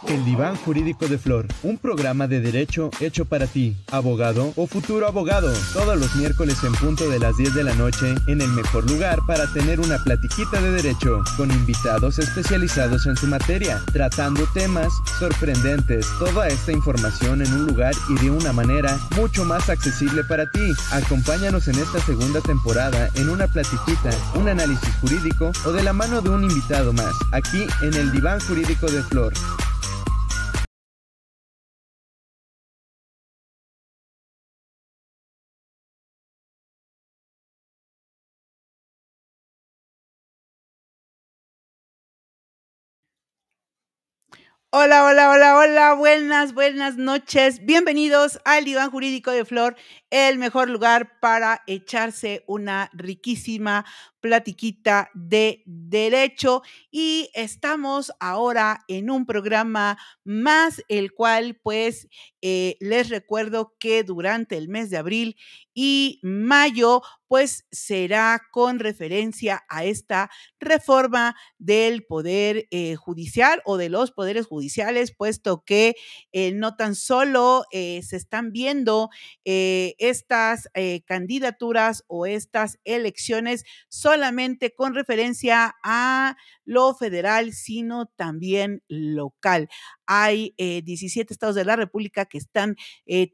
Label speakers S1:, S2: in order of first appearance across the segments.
S1: El Diván Jurídico de Flor, un programa de derecho hecho para ti, abogado o futuro abogado, todos los miércoles en punto de las 10 de la noche, en el mejor lugar para tener una platiquita de derecho, con invitados especializados en su materia, tratando temas sorprendentes, toda esta información en un lugar y de una manera mucho más accesible para ti. Acompáñanos en esta segunda temporada en una platiquita, un análisis jurídico o de la mano de un invitado más, aquí en el Diván Jurídico de Flor.
S2: Hola, hola, hola, hola, buenas noches. Bienvenidos al Diván Jurídico de Flor, el mejor lugar para echarse una riquísima platiquita de derecho. Y estamos ahora en un programa más, el cual pues les recuerdo que durante el mes de abril y mayo pues será con referencia a esta reforma del Poder Judicial o de los poderes judiciales, puesto que no tan solo se están viendo estas candidaturas o estas elecciones solamente con referencia a lo federal, sino también local. Hay 17 estados de la República que están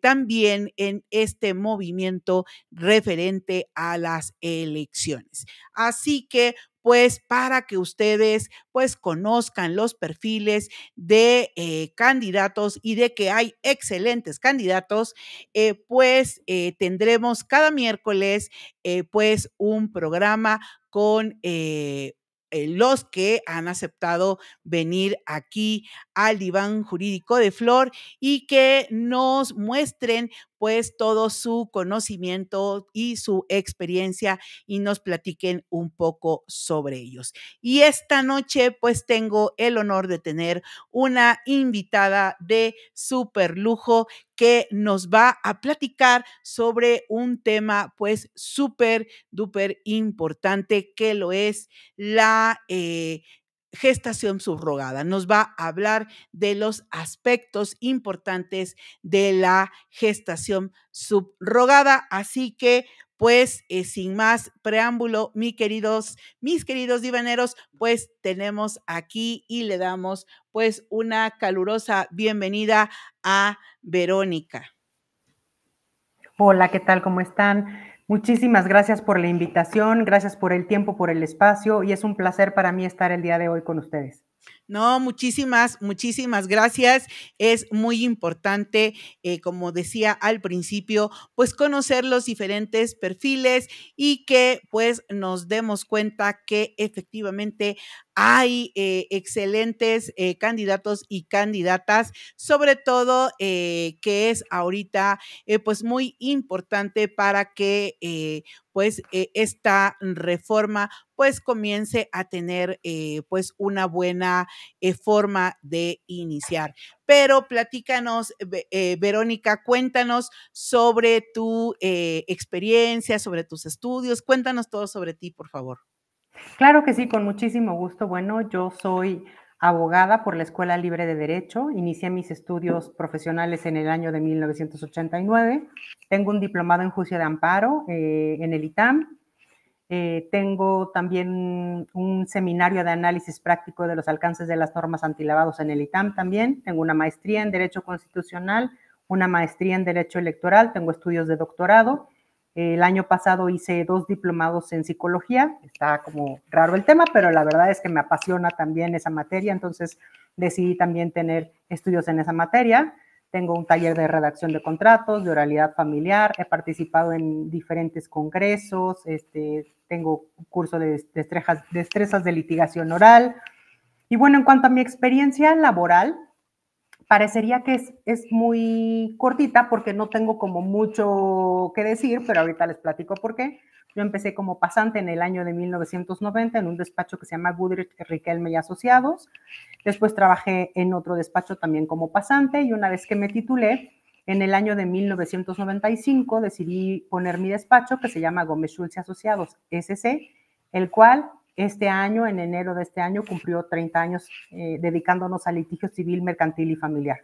S2: también en este movimiento referente a las elecciones. Así que pues para que ustedes pues conozcan los perfiles de candidatos y de que hay excelentes candidatos, pues tendremos cada miércoles pues un programa con los que han aceptado venir aquí al Diván Jurídico de Flor y que nos muestren pues todo su conocimiento y su experiencia y nos platiquen un poco sobre ellos. Y esta noche pues tengo el honor de tener una invitada de súper lujo que nos va a platicar sobre un tema pues súper, duper importante que lo es la gestación subrogada. Nos va a hablar de los aspectos importantes de la gestación subrogada. Así que, pues, sin más preámbulo, mis queridos divaneros, pues tenemos aquí y le damos pues una calurosa bienvenida a Verónica.
S3: Hola, ¿qué tal? ¿Cómo están? Muchísimas gracias por la invitación, gracias por el tiempo, por el espacio y es un placer para mí estar el día de hoy con ustedes.
S2: No, muchísimas gracias. Es muy importante, como decía al principio, pues conocer los diferentes perfiles y que pues nos demos cuenta que efectivamente hay excelentes candidatos y candidatas, sobre todo que es ahorita pues muy importante para que pues esta reforma pues comience a tener pues una buena forma de iniciar. Pero platícanos, Verónica, cuéntanos sobre tu experiencia, sobre tus estudios, cuéntanos todo sobre ti, por favor.
S3: Claro que sí, con muchísimo gusto. Bueno, yo soy abogada por la Escuela Libre de Derecho. Inicié mis estudios profesionales en el año de 1989. Tengo un diplomado en juicio de amparo en el ITAM. Tengo también un seminario de análisis práctico de los alcances de las normas antilavados en el ITAM también. Tengo una maestría en Derecho Constitucional, una maestría en Derecho Electoral, tengo estudios de doctorado. El año pasado hice 2 diplomados en psicología. Está como raro el tema, pero la verdad es que me apasiona también esa materia, entonces decidí también tener estudios en esa materia. Tengo un taller de redacción de contratos, de oralidad familiar, he participado en diferentes congresos, tengo un curso de destrezas de litigación oral. Y bueno, en cuanto a mi experiencia laboral, parecería que es muy cortita porque no tengo como mucho que decir, pero ahorita les platico por qué. Yo empecé como pasante en el año de 1990 en un despacho que se llama Goodrich, Riquelme y Asociados. Después trabajé en otro despacho también como pasante y una vez que me titulé, en el año de 1995 decidí poner mi despacho que se llama Gómez Schultz y Asociados, SC, el cual este año, en enero de este año, cumplió 30 años dedicándonos al litigio civil, mercantil y familiar.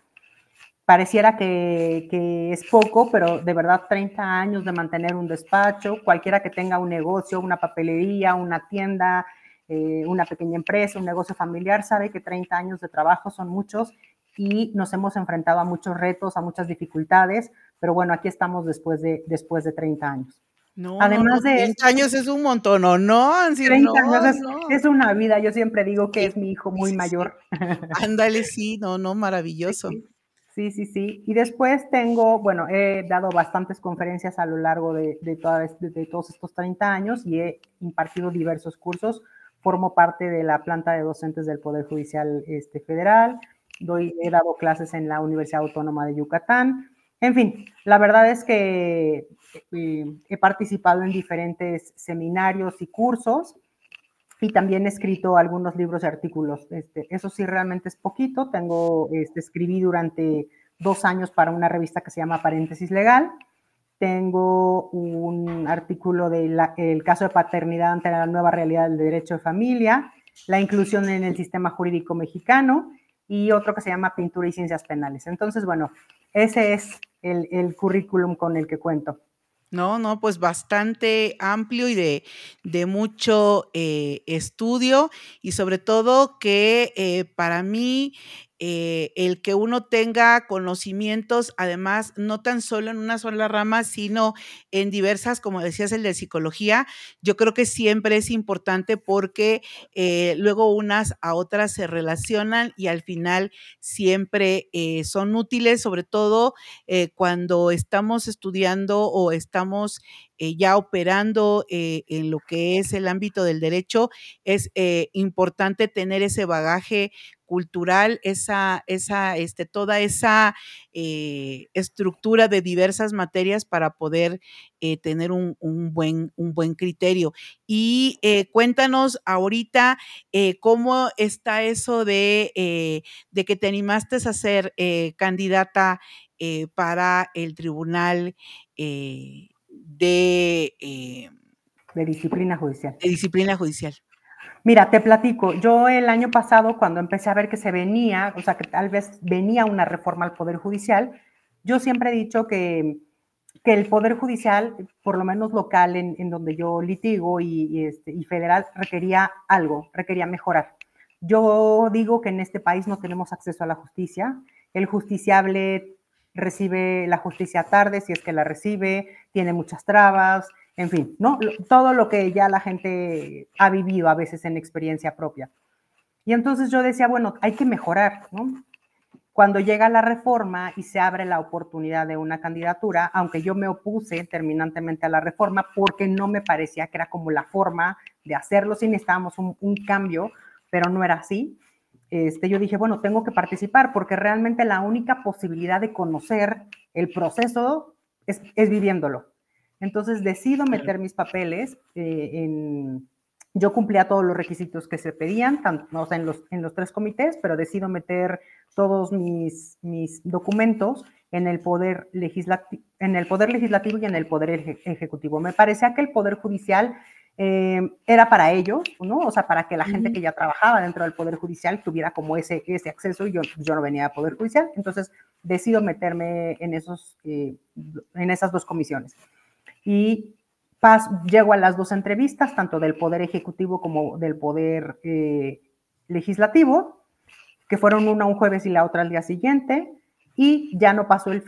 S3: Pareciera que es poco, pero de verdad 30 años de mantener un despacho, cualquiera que tenga un negocio, una papelería, una tienda, una pequeña empresa, un negocio familiar, sabe que 30 años de trabajo son muchos y nos hemos enfrentado a muchos retos, a muchas dificultades, pero bueno, aquí estamos después de 30 años.
S2: No,
S3: Además de
S2: 30 años es un montón, ¿o no? Así,
S3: 30 años
S2: no.
S3: es una vida, yo siempre digo que
S2: Sí,
S3: es mi hijo
S2: sí,
S3: muy
S2: sí, sí.
S3: mayor.
S2: Ándale, sí, no, maravilloso.
S3: Sí, sí, sí. Y después tengo, bueno, he dado bastantes conferencias a lo largo de todos estos 30 años y he impartido diversos cursos. Formo parte de la planta de docentes del Poder Judicial Federal. He dado clases en la Universidad Autónoma de Yucatán. En fin, la verdad es que he participado en diferentes seminarios y cursos y también he escrito algunos libros y artículos. Eso sí, realmente es poquito. Escribí durante 2 años para una revista que se llama Paréntesis Legal. Tengo un artículo del caso de paternidad ante la nueva realidad del derecho de familia, la inclusión en el sistema jurídico mexicano y otro que se llama Pintura y Ciencias Penales. Entonces, bueno, ese es el currículum con el que cuento.
S2: No, pues bastante amplio y de mucho estudio y sobre todo que para mí el que uno tenga conocimientos, además, no tan solo en una sola rama, sino en diversas, como decías, el de psicología, yo creo que siempre es importante porque luego unas a otras se relacionan y al final siempre son útiles, sobre todo cuando estamos estudiando o estamos ya operando en lo que es el ámbito del derecho, es importante tener ese bagaje cultural, toda esa estructura de diversas materias para poder tener un buen criterio. Y cuéntanos ahorita cómo está eso de que te animaste a ser candidata para el tribunal
S3: de disciplina judicial.
S2: De disciplina judicial.
S3: Mira, te platico, yo el año pasado cuando empecé a ver que se venía, o sea, que tal vez venía una reforma al Poder Judicial, yo siempre he dicho que el Poder Judicial, por lo menos local en donde yo litigo y federal, requería algo, requería mejorar. Yo digo que en este país no tenemos acceso a la justicia, el justiciable recibe la justicia tarde, si es que la recibe, tiene muchas trabas, en fin, ¿no? Todo lo que ya la gente ha vivido a veces en experiencia propia. Y entonces yo decía, bueno, hay que mejorar, ¿no? Cuando llega la reforma y se abre la oportunidad de una candidatura, aunque yo me opuse terminantemente a la reforma porque no me parecía que era como la forma de hacerlo, sí necesitábamos un cambio, pero no era así. Yo dije, bueno, tengo que participar porque realmente la única posibilidad de conocer el proceso es viviéndolo. Entonces decido meter mis papeles yo cumplía todos los requisitos que se pedían, tanto, o sea, en los 3 comités, pero decido meter todos mis documentos en el Poder Legislativo y en el Poder Ejecutivo. Me parecía que el Poder Judicial era para ellos, ¿no? O sea, para que la gente que ya trabajaba dentro del Poder Judicial tuviera como ese acceso y yo no venía al Poder Judicial. Entonces, decido meterme en esas 2 comisiones. Y llego a las 2 entrevistas, tanto del Poder Ejecutivo como del Poder Legislativo, que fueron una un jueves y la otra al día siguiente, y ya no pasó el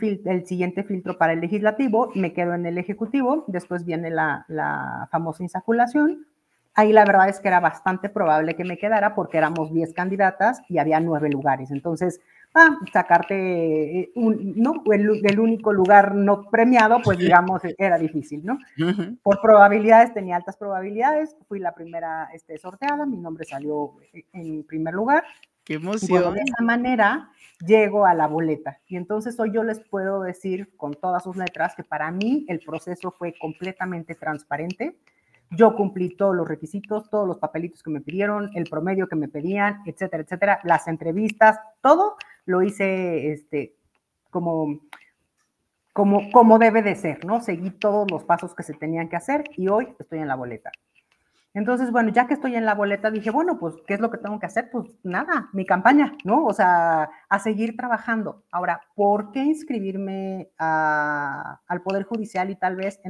S3: siguiente filtro para el Legislativo, me quedo en el Ejecutivo, después viene la famosa insaculación. Ahí la verdad es que era bastante probable que me quedara porque éramos 10 candidatas y había 9 lugares. Entonces, sacarte el único lugar no premiado, pues digamos, era difícil, ¿no? Por probabilidades, tenía altas probabilidades, fui la primera sorteada, mi nombre salió en primer lugar.
S2: ¡Qué emoción!
S3: Y bueno, de esa manera llego a la boleta. Y entonces hoy yo les puedo decir con todas sus letras que para mí el proceso fue completamente transparente. Yo cumplí todos los requisitos, todos los papelitos que me pidieron, el promedio que me pedían, etcétera, etcétera. Las entrevistas, todo lo hice como debe de ser, ¿no? Seguí todos los pasos que se tenían que hacer y hoy estoy en la boleta. Entonces, bueno, ya que estoy en la boleta, dije, bueno, pues, ¿qué es lo que tengo que hacer? Pues nada, mi campaña, ¿no? O sea, a seguir trabajando. Ahora, ¿por qué inscribirme al Poder Judicial y tal vez,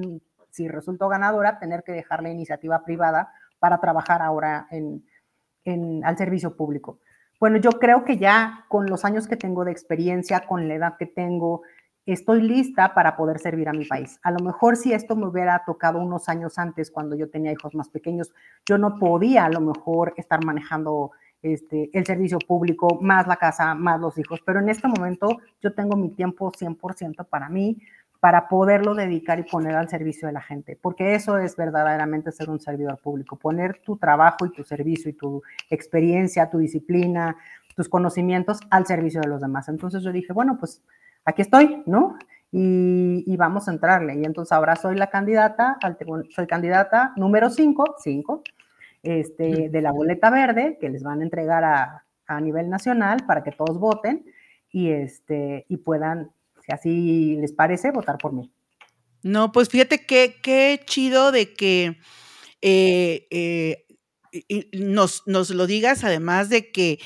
S3: si resulto ganadora, tener que dejar la iniciativa privada para trabajar ahora al servicio público? Bueno, yo creo que ya con los años que tengo de experiencia, con la edad que tengo, estoy lista para poder servir a mi país. A lo mejor si esto me hubiera tocado unos años antes, cuando yo tenía hijos más pequeños, yo no podía a lo mejor estar manejando el servicio público, más la casa, más los hijos, pero en este momento yo tengo mi tiempo 100% para mí, para poderlo dedicar y poner al servicio de la gente, porque eso es verdaderamente ser un servidor público, poner tu trabajo y tu servicio y tu experiencia, tu disciplina, tus conocimientos al servicio de los demás. Entonces yo dije, bueno, pues aquí estoy, ¿no? Y vamos a entrarle. Y entonces ahora soy la candidata, soy candidata número 5 de la boleta verde, que les van a entregar a nivel nacional para que todos voten y puedan, si así les parece, votar por mí.
S2: No, pues fíjate qué chido de que y nos lo digas, además de que,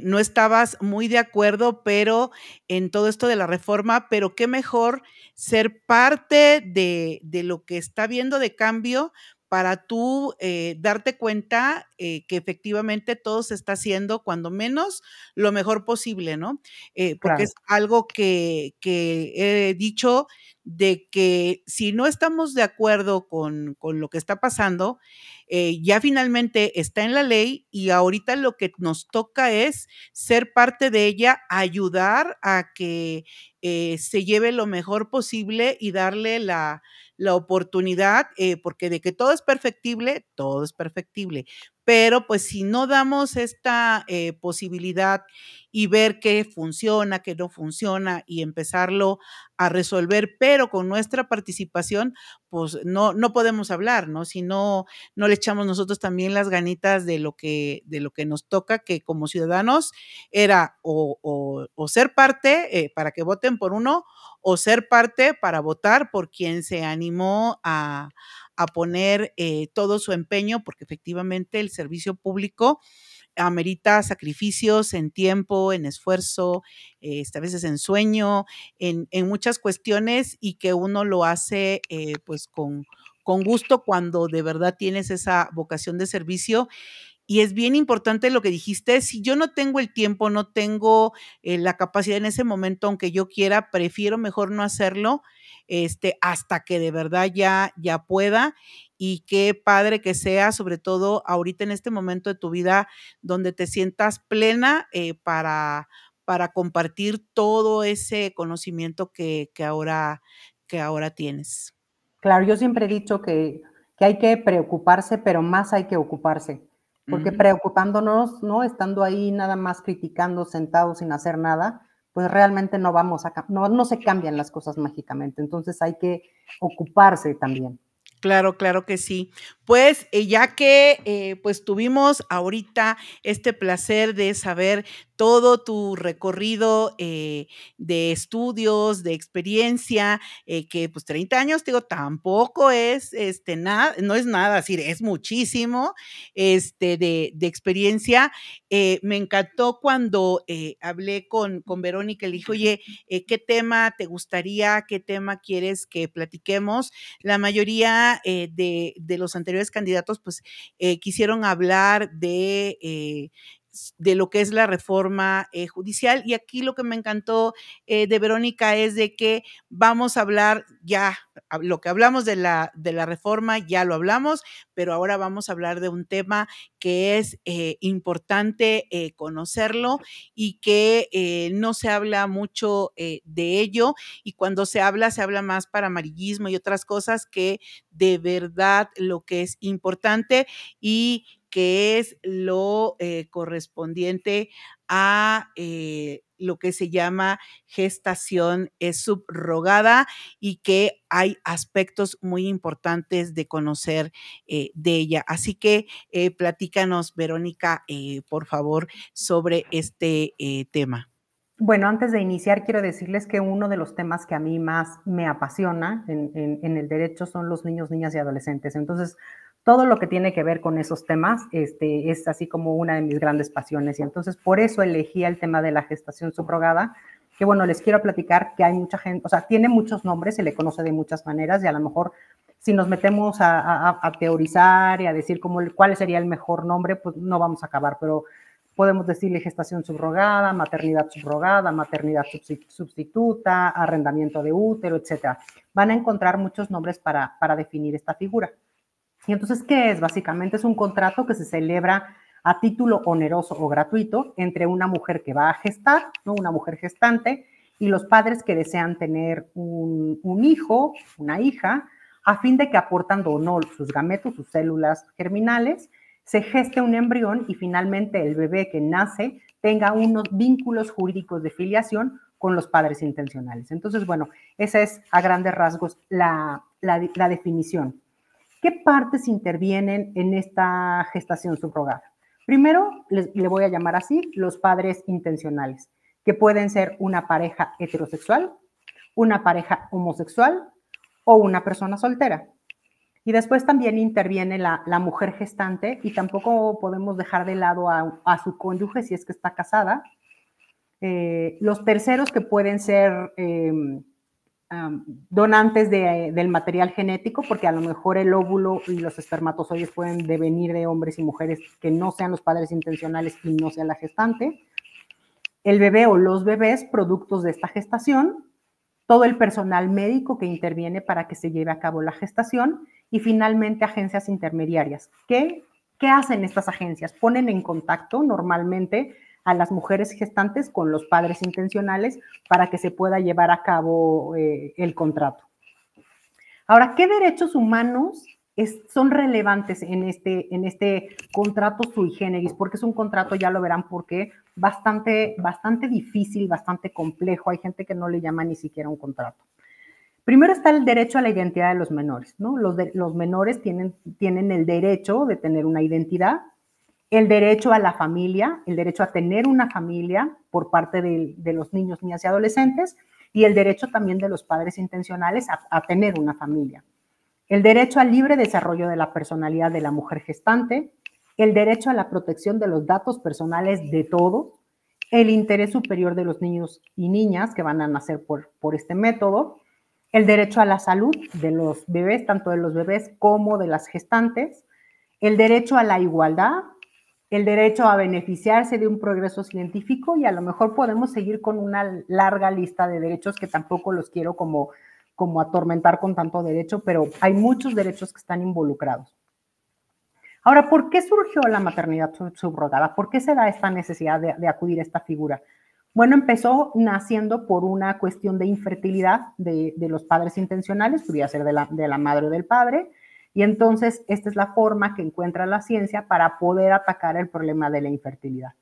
S2: no estabas muy de acuerdo, pero en todo esto de la reforma, pero qué mejor ser parte de lo que está habiendo de cambio para tú, darte cuenta, que efectivamente todo se está haciendo, cuando menos, lo mejor posible, ¿no? Porque
S3: Claro.
S2: es algo que he dicho de que si no estamos de acuerdo con lo que está pasando, ya finalmente está en la ley y ahorita lo que nos toca es ser parte de ella, ayudar a que se lleve lo mejor posible y darle la oportunidad, porque de que todo es perfectible, pero pues si no damos esta posibilidad y ver qué funciona, qué no funciona y empezarlo a resolver, pero con nuestra participación, pues no podemos hablar, ¿no? Si no le echamos nosotros también las ganitas de lo que nos toca, que como ciudadanos era o ser parte para que voten por uno, o ser parte para votar por quien se animó a poner todo su empeño, porque efectivamente el servicio público amerita sacrificios en tiempo, en esfuerzo, a veces en sueño, en muchas cuestiones y que uno lo hace pues con gusto cuando de verdad tienes esa vocación de servicio. Y es bien importante lo que dijiste, si yo no tengo el tiempo, no tengo la capacidad en ese momento, aunque yo quiera, prefiero mejor no hacerlo, hasta que de verdad ya pueda. Y qué padre que sea, sobre todo ahorita en este momento de tu vida donde te sientas plena para compartir todo ese conocimiento que ahora tienes.
S3: Claro, yo siempre he dicho que hay que preocuparse, pero más hay que ocuparse, porque
S2: Ujú.
S3: preocupándonos, ¿no? Estando ahí nada más criticando, sentados sin hacer nada, pues realmente no vamos a, no se cambian las cosas mágicamente. Entonces hay que ocuparse también.
S2: Claro, claro que sí. Pues, ya que, pues, tuvimos ahorita este placer de saber todo tu recorrido, de estudios, de experiencia, que, pues, 30 años, te digo, tampoco es, nada, no es nada, es decir, es muchísimo, de experiencia. Me encantó cuando, hablé con Verónica, le dije: "Oye, ¿qué tema te gustaría? ¿Qué tema quieres que platiquemos?". La mayoría de los anteriores candidatos, pues, quisieron hablar de lo que es la reforma judicial. Y aquí lo que me encantó de Verónica es de que vamos a hablar ya, lo que hablamos de la reforma, ya lo hablamos, pero ahora vamos a hablar de un tema que es importante conocerlo y que no se habla mucho de ello, y cuando se habla más para amarillismo y otras cosas que de verdad lo que es importante y que es lo correspondiente a lo que se llama gestación subrogada, y que hay aspectos muy importantes de conocer de ella. Así que platícanos, Verónica, por favor, sobre este tema.
S3: Bueno, antes de iniciar, quiero decirles que uno de los temas que a mí más me apasiona en el derecho son los niños, niñas y adolescentes. Entonces, todo lo que tiene que ver con esos temas es así como una de mis grandes pasiones. Y entonces por eso elegí el tema de la gestación subrogada, que bueno, les quiero platicar que hay mucha gente, o sea, tiene muchos nombres, se le conoce de muchas maneras y a lo mejor si nos metemos a teorizar y a decir cuál sería el mejor nombre, pues no vamos a acabar, pero podemos decirle gestación subrogada, maternidad sustituta, arrendamiento de útero, etcétera. Van a encontrar muchos nombres para definir esta figura. Y entonces, ¿qué es? Básicamente es un contrato que se celebra a título oneroso o gratuito entre una mujer que va a gestar, ¿no? Una mujer gestante, y los padres que desean tener un hijo, una hija, a fin de que aportando o no sus gametos, sus células germinales, se geste un embrión y finalmente el bebé que nace tenga unos vínculos jurídicos de filiación con los padres intencionales. Entonces, bueno, esa es a grandes rasgos la definición. ¿Qué partes intervienen en esta gestación subrogada? Primero, le voy a llamar así, los padres intencionales, que pueden ser una pareja heterosexual, una pareja homosexual o una persona soltera. Y después también interviene la mujer gestante y tampoco podemos dejar de lado a su cónyuge si es que está casada. Los terceros que pueden ser donantes del material genético, porque a lo mejor el óvulo y los espermatozoides pueden devenir de hombres y mujeres que no sean los padres intencionales y no sea la gestante. El bebé o los bebés productos de esta gestación, todo el personal médico que interviene para que se lleve a cabo la gestación y finalmente agencias intermediarias. ¿Qué hacen estas agencias? Ponen en contacto normalmente a las mujeres gestantes con los padres intencionales para que se pueda llevar a cabo el contrato. Ahora, ¿qué derechos humanos son relevantes en este contrato sui generis? Porque es un contrato, ya lo verán, porque bastante difícil, bastante complejo. Hay gente que no le llama ni siquiera un contrato. Primero está el derecho a la identidad de los menores, ¿no? Los menores tienen el derecho de tener una identidad, el derecho a la familia, el derecho a tener una familia por parte de los niños, niñas y adolescentes, y el derecho también de los padres intencionales a tener una familia. El derecho al libre desarrollo de la personalidad de la mujer gestante, el derecho a la protección de los datos personales de todos, el interés superior de los niños y niñas que van a nacer por este método, el derecho a la salud de los bebés, tanto de los bebés como de las gestantes, el derecho a la igualdad, el derecho a beneficiarse de un progreso científico y a lo mejor podemos seguir con una larga lista de derechos que tampoco los quiero como atormentar con tanto derecho, pero hay muchos derechos que están involucrados. Ahora, ¿por qué surgió la maternidad subrogada? ¿Por qué se da esta necesidad de acudir a esta figura? Bueno, empezó naciendo por una cuestión de infertilidad de los padres intencionales, podría ser de la madre o del padre, y entonces esta es la forma que encuentra la ciencia para poder atacar el problema de la infertilidad.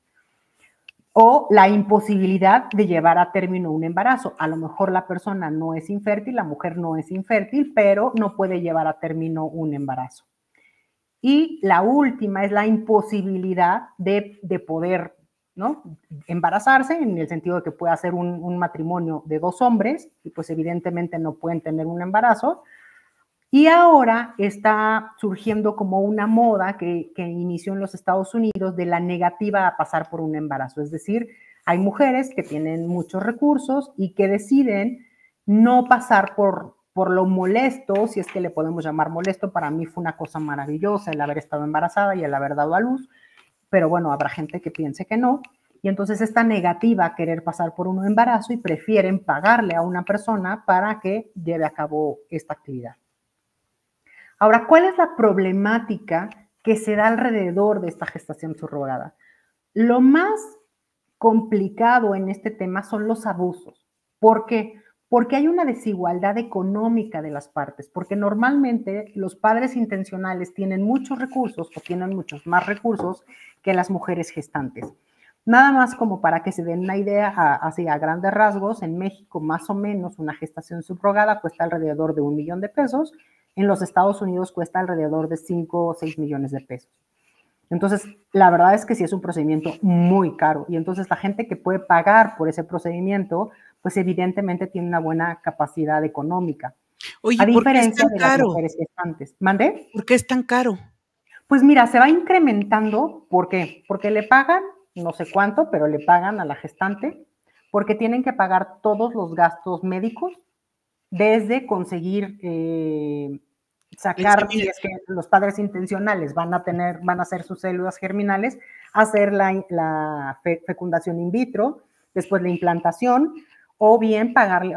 S3: O la imposibilidad de llevar a término un embarazo. A lo mejor la persona no es infértil, la mujer no es infértil, pero no puede llevar a término un embarazo. Y la última es la imposibilidad de poder, ¿no?, embarazarse, en el sentido de que puede hacer un matrimonio de dos hombres y pues evidentemente no pueden tener un embarazo. Y ahora está surgiendo como una moda que inició en los Estados Unidos de la negativa a pasar por un embarazo. Es decir, hay mujeres que tienen muchos recursos y que deciden no pasar por lo molesto, si es que le podemos llamar molesto. Para mí fue una cosa maravillosa el haber estado embarazada y el haber dado a luz, pero bueno, habrá gente que piense que no. Y entonces esta negativa a querer pasar por un embarazo y prefieren pagarle a una persona para que lleve a cabo esta actividad. Ahora, ¿cuál es la problemática que se da alrededor de esta gestación subrogada? Lo más complicado en este tema son los abusos. ¿Por qué? Porque hay una desigualdad económica de las partes, porque normalmente los padres intencionales tienen muchos recursos o tienen muchos más recursos que las mujeres gestantes. Nada más como para que se den una idea, así a grandes rasgos, en México más o menos una gestación subrogada cuesta alrededor de $1 millón. En los Estados Unidos cuesta alrededor de 5 o 6 millones de pesos. Entonces, la verdad es que sí es un procedimiento muy caro. Y entonces la gente que puede pagar por ese procedimiento, pues evidentemente tiene una buena capacidad económica.
S2: Oye,
S3: a
S2: ¿por qué es
S3: diferencia
S2: tan
S3: de las
S2: caro?
S3: mujeres gestantes. ¿Mandé?
S2: ¿Por qué es tan caro?
S3: Pues mira, se va incrementando. ¿Por qué? Porque le pagan, no sé cuánto, pero le pagan a la gestante, porque tienen que pagar todos los gastos médicos, desde conseguir
S2: Es que
S3: sacar, si
S2: mira,
S3: es que los padres intencionales van a hacer sus células germinales, hacer la fecundación in vitro, después la implantación, o bien pagarle,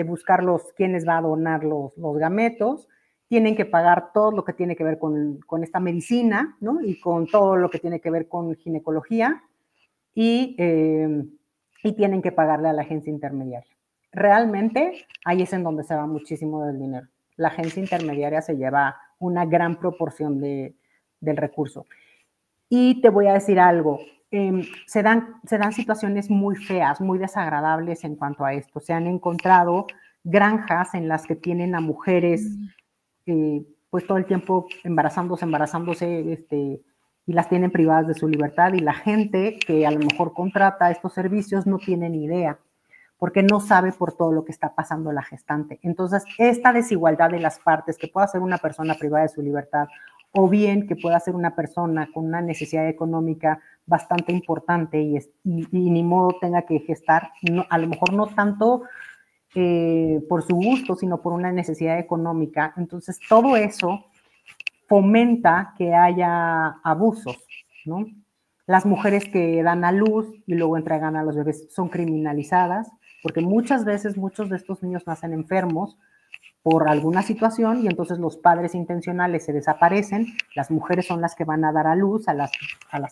S3: buscar quién les va a donar los gametos. Tienen que pagar todo lo que tiene que ver con esta medicina, ¿no? Y con todo lo que tiene que ver con ginecología, y tienen que pagarle a la agencia intermediaria. Realmente ahí es en donde se va muchísimo del dinero. La agencia intermediaria se lleva una gran proporción del recurso. Y te voy a decir algo, se dan situaciones muy feas, muy desagradables en cuanto a esto. Se han encontrado granjas en las que tienen a mujeres pues todo el tiempo embarazándose, y las tienen privadas de su libertad, y la gente que a lo mejor contrata estos servicios no tiene ni idea, porque no sabe por todo lo que está pasando la gestante. Entonces, esta desigualdad de las partes, que pueda ser una persona privada de su libertad, o bien que pueda ser una persona con una necesidad económica bastante importante y ni modo tenga que gestar, no, a lo mejor no tanto por su gusto, sino por una necesidad económica. Entonces, todo eso fomenta que haya abusos, ¿no? Las mujeres que dan a luz y luego entregan a los bebés son criminalizadas, porque muchas veces muchos de estos niños nacen enfermos por alguna situación, y entonces los padres intencionales se desaparecen. Las mujeres son las que van a dar a luz a las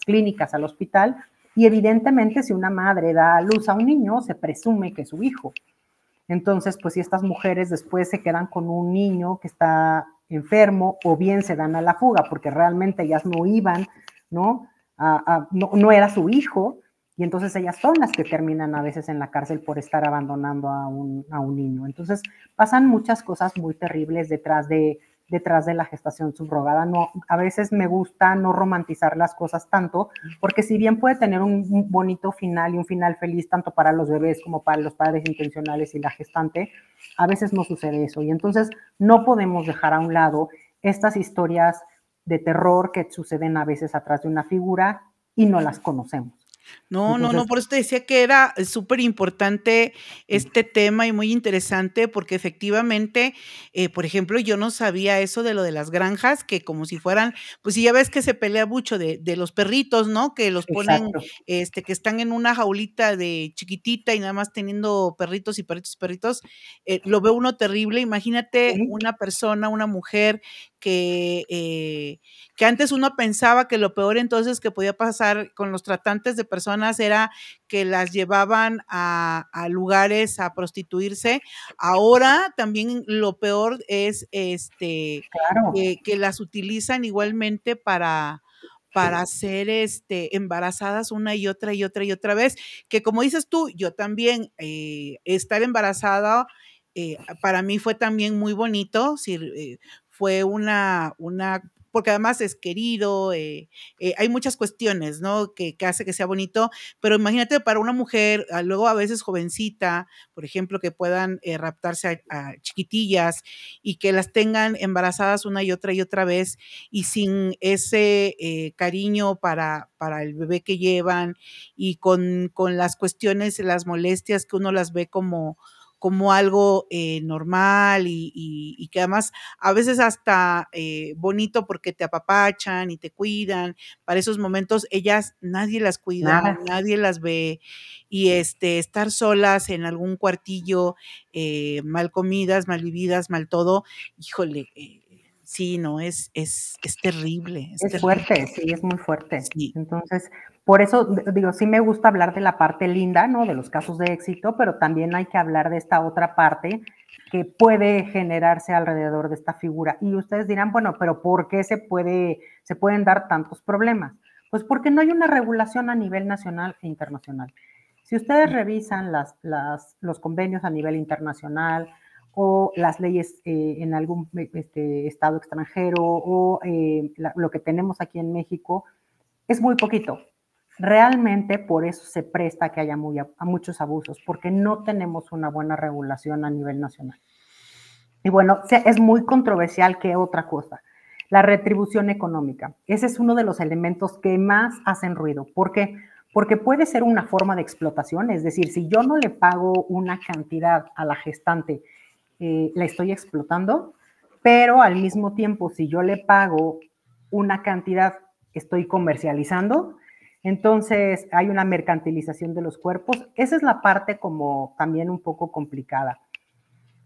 S3: clínicas, al hospital, y evidentemente si una madre da a luz a un niño, se presume que es su hijo. Entonces, pues si estas mujeres después se quedan con un niño que está enfermo, o bien se dan a la fuga porque realmente ellas no iban, ¿no? No era su hijo, y entonces ellas son las que terminan a veces en la cárcel por estar abandonando a un niño. Entonces pasan muchas cosas muy terribles detrás de la gestación subrogada. No, a veces me gusta no romantizar las cosas tanto, porque si bien puede tener un bonito final y un final feliz tanto para los bebés como para los padres intencionales y la gestante, a veces no sucede eso. Y entonces no podemos dejar a un lado estas historias de terror que suceden a veces atrás de una figura y no las conocemos.
S2: No, no,
S3: Entonces,
S2: no, por eso te decía que era súper importante este tema y muy interesante, porque efectivamente, por ejemplo, yo no sabía eso de lo de las granjas, que como si fueran, pues si ya ves que se pelea mucho de los perritos, ¿no? Que los ponen,
S3: exacto.
S2: que están en una jaulita de chiquitita y nada más teniendo perritos y perritos y perritos, lo ve uno terrible. Imagínate
S3: Sí,
S2: una persona, una mujer que antes uno pensaba que lo peor entonces que podía pasar con los tratantes de personas era que las llevaban a lugares a prostituirse. Ahora también lo peor es
S3: claro.
S2: que las utilizan igualmente para ser embarazadas una y otra y otra y otra vez. Que como dices tú, yo también estar embarazada para mí fue también muy bonito. Fue porque además es querido, hay muchas cuestiones, ¿no? Que hace que sea bonito, pero imagínate para una mujer, luego a veces jovencita, por ejemplo, que puedan raptarse a chiquitillas y que las tengan embarazadas una y otra vez y sin ese cariño para el bebé que llevan y con las cuestiones, las molestias que uno las ve como algo normal y que además a veces hasta bonito porque te apapachan y te cuidan. Para esos momentos ellas nadie las cuida,
S3: Nada.
S2: nadie las ve y estar solas en algún cuartillo, mal comidas, mal vividas, mal todo, híjole, sí, no, es terrible, es
S3: Es
S2: terrible.
S3: fuerte, sí, es muy fuerte.
S2: Sí.
S3: Entonces, por eso digo, sí me gusta hablar de la parte linda, ¿no? De los casos de éxito, pero también hay que hablar de esta otra parte que puede generarse alrededor de esta figura. Y ustedes dirán, bueno, pero ¿por qué se pueden dar tantos problemas? Pues porque no hay una regulación a nivel nacional e internacional. Si ustedes revisan los convenios a nivel internacional, o las leyes en algún estado extranjero, o lo que tenemos aquí en México, es muy poquito. Realmente por eso se presta a que haya a muchos abusos, porque no tenemos una buena regulación a nivel nacional. Y bueno, es muy controversial que otra cosa. La retribución económica. Ese es uno de los elementos que más hacen ruido. ¿Por qué? Porque puede ser una forma de explotación, es decir, si yo no le pago una cantidad a la gestante, la estoy explotando, pero al mismo tiempo, si yo le pago una cantidad, estoy comercializando. Entonces, hay una mercantilización de los cuerpos. Esa es la parte como también un poco complicada.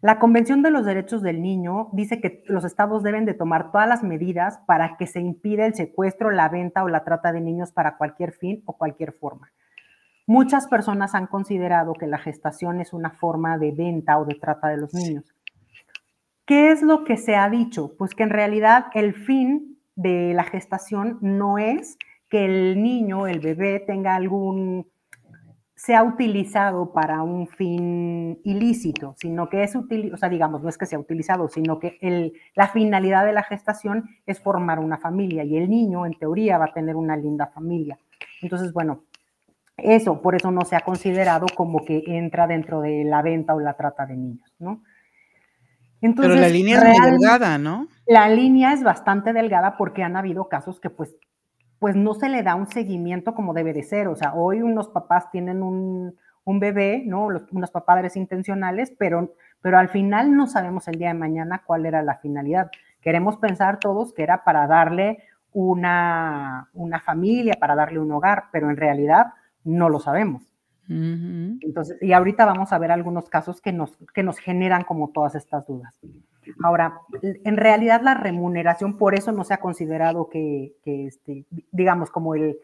S3: La Convención de los Derechos del Niño dice que los estados deben de tomar todas las medidas para que se impida el secuestro, la venta o la trata de niños para cualquier fin o cualquier forma. Muchas personas han considerado que la gestación es una forma de venta o de trata de los niños. ¿Qué es lo que se ha dicho? Pues que en realidad el fin de la gestación no es que el niño, el bebé, tenga sea utilizado para un fin ilícito, sino que es o sea, digamos, no es que sea utilizado, sino que la finalidad de la gestación es formar una familia y el niño, en teoría, va a tener una linda familia. Entonces, bueno, por eso no se ha considerado como que entra dentro de la venta o la trata de niños, ¿no? Entonces,
S2: pero la línea es muy delgada, ¿no?
S3: La línea es bastante delgada porque han habido casos que pues no se le da un seguimiento como debe de ser. O sea, hoy unos papás tienen un bebé, ¿no? Unos padres intencionales, pero al final no sabemos el día de mañana cuál era la finalidad. Queremos pensar todos que era para darle una familia, para darle un hogar, pero en realidad no lo sabemos. Entonces, y ahorita vamos a ver algunos casos que nos generan como todas estas dudas. Ahora, en realidad la remuneración, por eso no se ha considerado que digamos, como el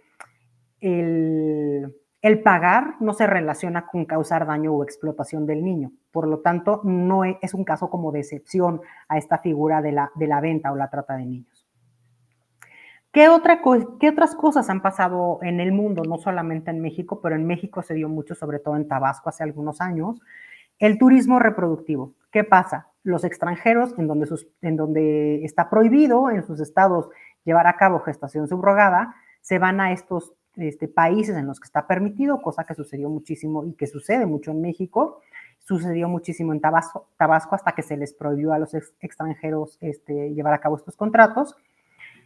S3: pagar no se relaciona con causar daño o explotación del niño. Por lo tanto, no es un caso como de excepción a esta figura de la venta o la trata de niños. ¿Qué otras cosas han pasado en el mundo? No solamente en México, pero en México se dio mucho, sobre todo en Tabasco hace algunos años. El turismo reproductivo. ¿Qué pasa? Los extranjeros, en donde está prohibido en sus estados llevar a cabo gestación subrogada, se van a estos países en los que está permitido, cosa que sucedió muchísimo y que sucede mucho en México. Sucedió muchísimo en Tabasco hasta que se les prohibió a los extranjeros llevar a cabo estos contratos.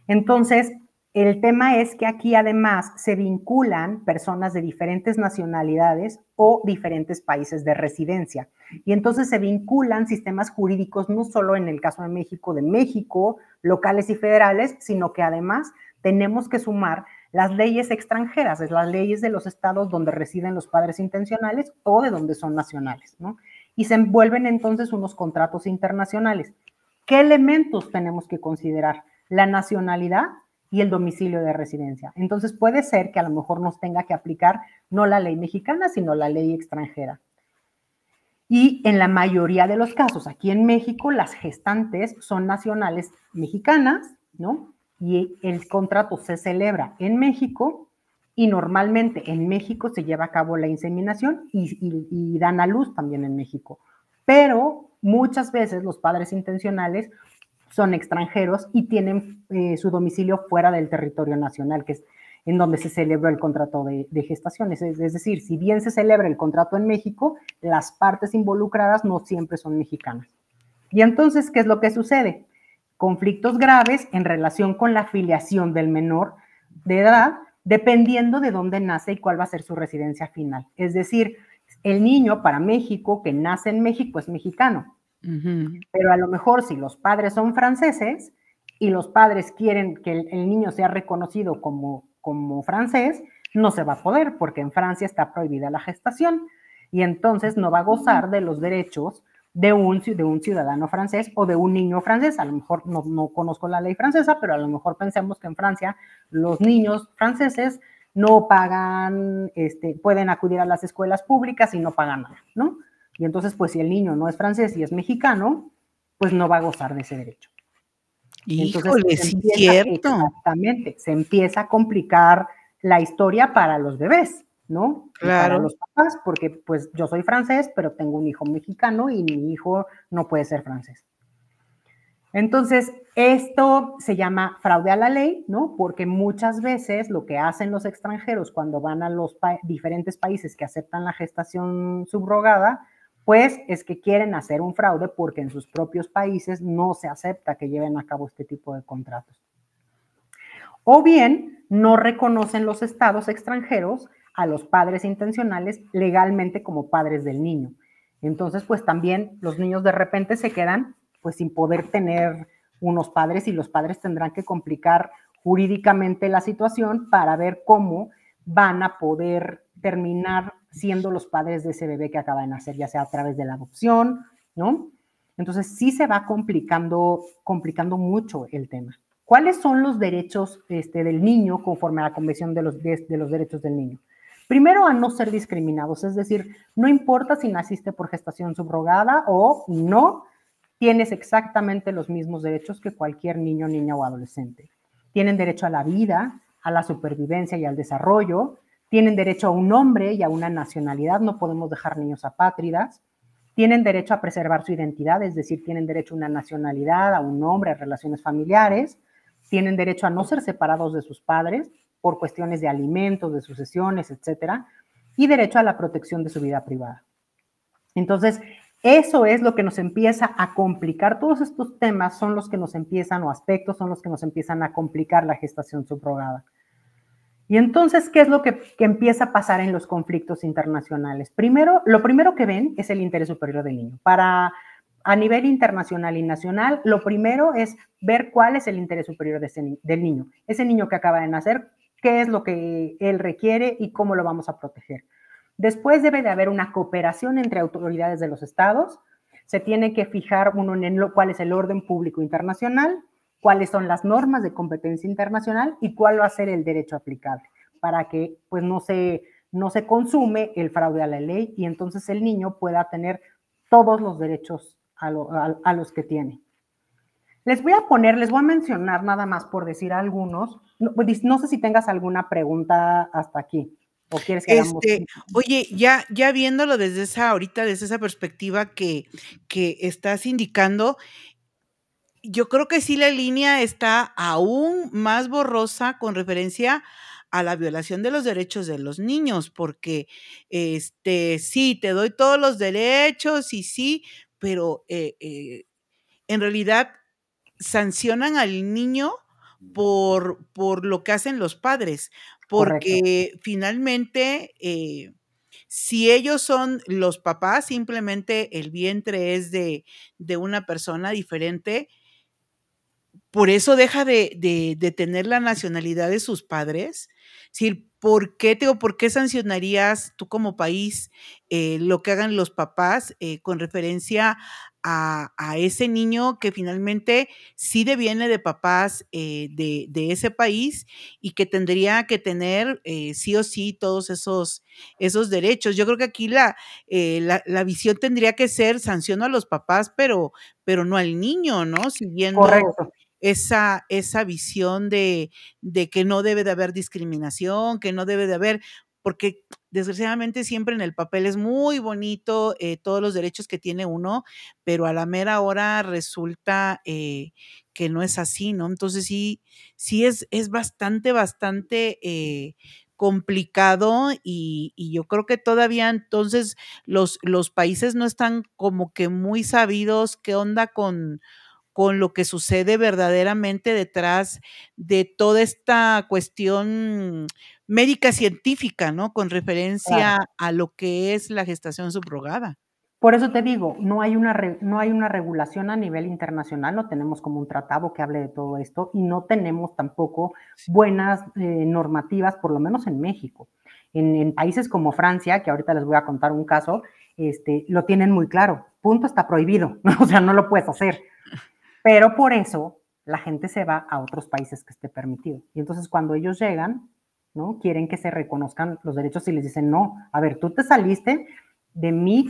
S3: Entonces, el tema es que aquí además se vinculan personas de diferentes nacionalidades o diferentes países de residencia. Y entonces se vinculan sistemas jurídicos, no solo en el caso de México, locales y federales, sino que además tenemos que sumar las leyes extranjeras, es las leyes de los estados donde residen los padres intencionales o de donde son nacionales, ¿no? Y se envuelven entonces unos contratos internacionales. ¿Qué elementos tenemos que considerar? La nacionalidad y el domicilio de residencia. Entonces puede ser que a lo mejor nos tenga que aplicar no la ley mexicana, sino la ley extranjera. Y en la mayoría de los casos, aquí en México, las gestantes son nacionales mexicanas, ¿no? Y el contrato se celebra en México y normalmente en México se lleva a cabo la inseminación y dan a luz también en México. Pero muchas veces los padres intencionales son extranjeros y tienen su domicilio fuera del territorio nacional, que es en donde se celebró el contrato de gestaciones. Es decir, si bien se celebra el contrato en México, las partes involucradas no siempre son mexicanas. Y entonces, ¿qué es lo que sucede? Conflictos graves en relación con la filiación del menor de edad, dependiendo de dónde nace y cuál va a ser su residencia final. Es decir, el niño para México, que nace en México, es mexicano. Pero a lo mejor si los padres son franceses y los padres quieren que el niño sea reconocido como francés, no se va a poder porque en Francia está prohibida la gestación y entonces no va a gozar de los derechos de un ciudadano francés o de un niño francés. A lo mejor no conozco la ley francesa, pero a lo mejor pensemos que en Francia los niños franceses no pagan, pueden acudir a las escuelas públicas y no pagan nada, ¿no? Y entonces, pues si el niño no es francés y es mexicano, pues no va a gozar de ese derecho.
S2: Híjole, sí es cierto.
S3: Exactamente, se empieza a complicar la historia para los bebés, ¿no?
S2: Claro.
S3: Y para los papás, porque pues yo soy francés, pero tengo un hijo mexicano y mi hijo no puede ser francés. Entonces, esto se llama fraude a la ley, ¿no? Porque muchas veces lo que hacen los extranjeros cuando van a los diferentes países que aceptan la gestación subrogada, Pues es que quieren hacer un fraude porque en sus propios países no se acepta que lleven a cabo este tipo de contratos. O bien no reconocen los estados extranjeros a los padres intencionales legalmente como padres del niño. Entonces, pues también los niños de repente se quedan pues sin poder tener unos padres y los padres tendrán que complicar jurídicamente la situación para ver cómo van a poder terminar siendo los padres de ese bebé que acaba de nacer, ya sea a través de la adopción, ¿no? Entonces sí se va complicando mucho el tema. ¿Cuáles son los derechos del niño conforme a la Convención de los Derechos del Niño? Primero, a no ser discriminados, es decir, no importa si naciste por gestación subrogada o no, tienes exactamente los mismos derechos que cualquier niño, niña o adolescente. Tienen derecho a la vida, a la supervivencia y al desarrollo, tienen derecho a un nombre y a una nacionalidad, no podemos dejar niños apátridas, tienen derecho a preservar su identidad, es decir, tienen derecho a una nacionalidad, a un nombre, a relaciones familiares, tienen derecho a no ser separados de sus padres por cuestiones de alimentos, de sucesiones, etcétera, y derecho a la protección de su vida privada. Entonces, eso es lo que nos empieza a complicar, todos estos temas son los que nos empiezan, o aspectos son los que nos empiezan a complicar la gestación subrogada. Y entonces, ¿qué es lo que empieza a pasar en los conflictos internacionales? Primero, lo primero que ven es el interés superior del niño. A nivel internacional y nacional, lo primero es ver cuál es el interés superior del niño. Ese niño que acaba de nacer, qué es lo que él requiere y cómo lo vamos a proteger. Después debe de haber una cooperación entre autoridades de los estados. Se tiene que fijar uno en cuál es el orden público internacional, cuáles son las normas de competencia internacional y cuál va a ser el derecho aplicable para que pues, no se consume el fraude a la ley y entonces el niño pueda tener todos los derechos a los que tiene. Les voy a mencionar nada más por decir algunos. No sé si tengas alguna pregunta hasta aquí. ¿O quieres que hagamos?
S2: Oye, ya viéndolo desde esa perspectiva que estás indicando, yo creo que sí la línea está aún más borrosa con referencia a la violación de los derechos de los niños, porque, sí, te doy todos los derechos y sí, pero, en realidad sancionan al niño por lo que hacen los padres,
S3: Correcto.
S2: porque finalmente, si ellos son los papás, simplemente el vientre es de una persona diferente, por eso deja de tener la nacionalidad de sus padres. Sí, ¿por qué sancionarías tú como país, lo que hagan los papás, con referencia a ese niño que finalmente sí deviene de papás, de ese país y que tendría que tener, sí o sí todos esos derechos? Yo creo que aquí la visión tendría que ser sanciono a los papás, pero no al niño, ¿no? Siguiendo
S3: Correcto.
S2: esa visión de que no debe de haber discriminación, que no debe de haber, porque desgraciadamente siempre en el papel es muy bonito, todos los derechos que tiene uno, pero a la mera hora resulta, que no es así, ¿no? Entonces sí es bastante, complicado y yo creo que todavía entonces los países no están como que muy sabidos qué onda con lo que sucede verdaderamente detrás de toda esta cuestión médica científica, ¿no? Con referencia
S3: Claro.
S2: a lo que es la gestación subrogada.
S3: Por eso te digo, no hay una regulación a nivel internacional, no tenemos como un tratado que hable de todo esto y no tenemos tampoco buenas normativas, por lo menos en México. En países como Francia, que ahorita les voy a contar un caso, lo tienen muy claro. Punto, está prohibido, ¿no? O sea, no lo puedes hacer. Pero por eso la gente se va a otros países que esté permitido. Y entonces cuando ellos llegan, ¿no? Quieren que se reconozcan los derechos y les dicen, no, a ver, tú te saliste de mi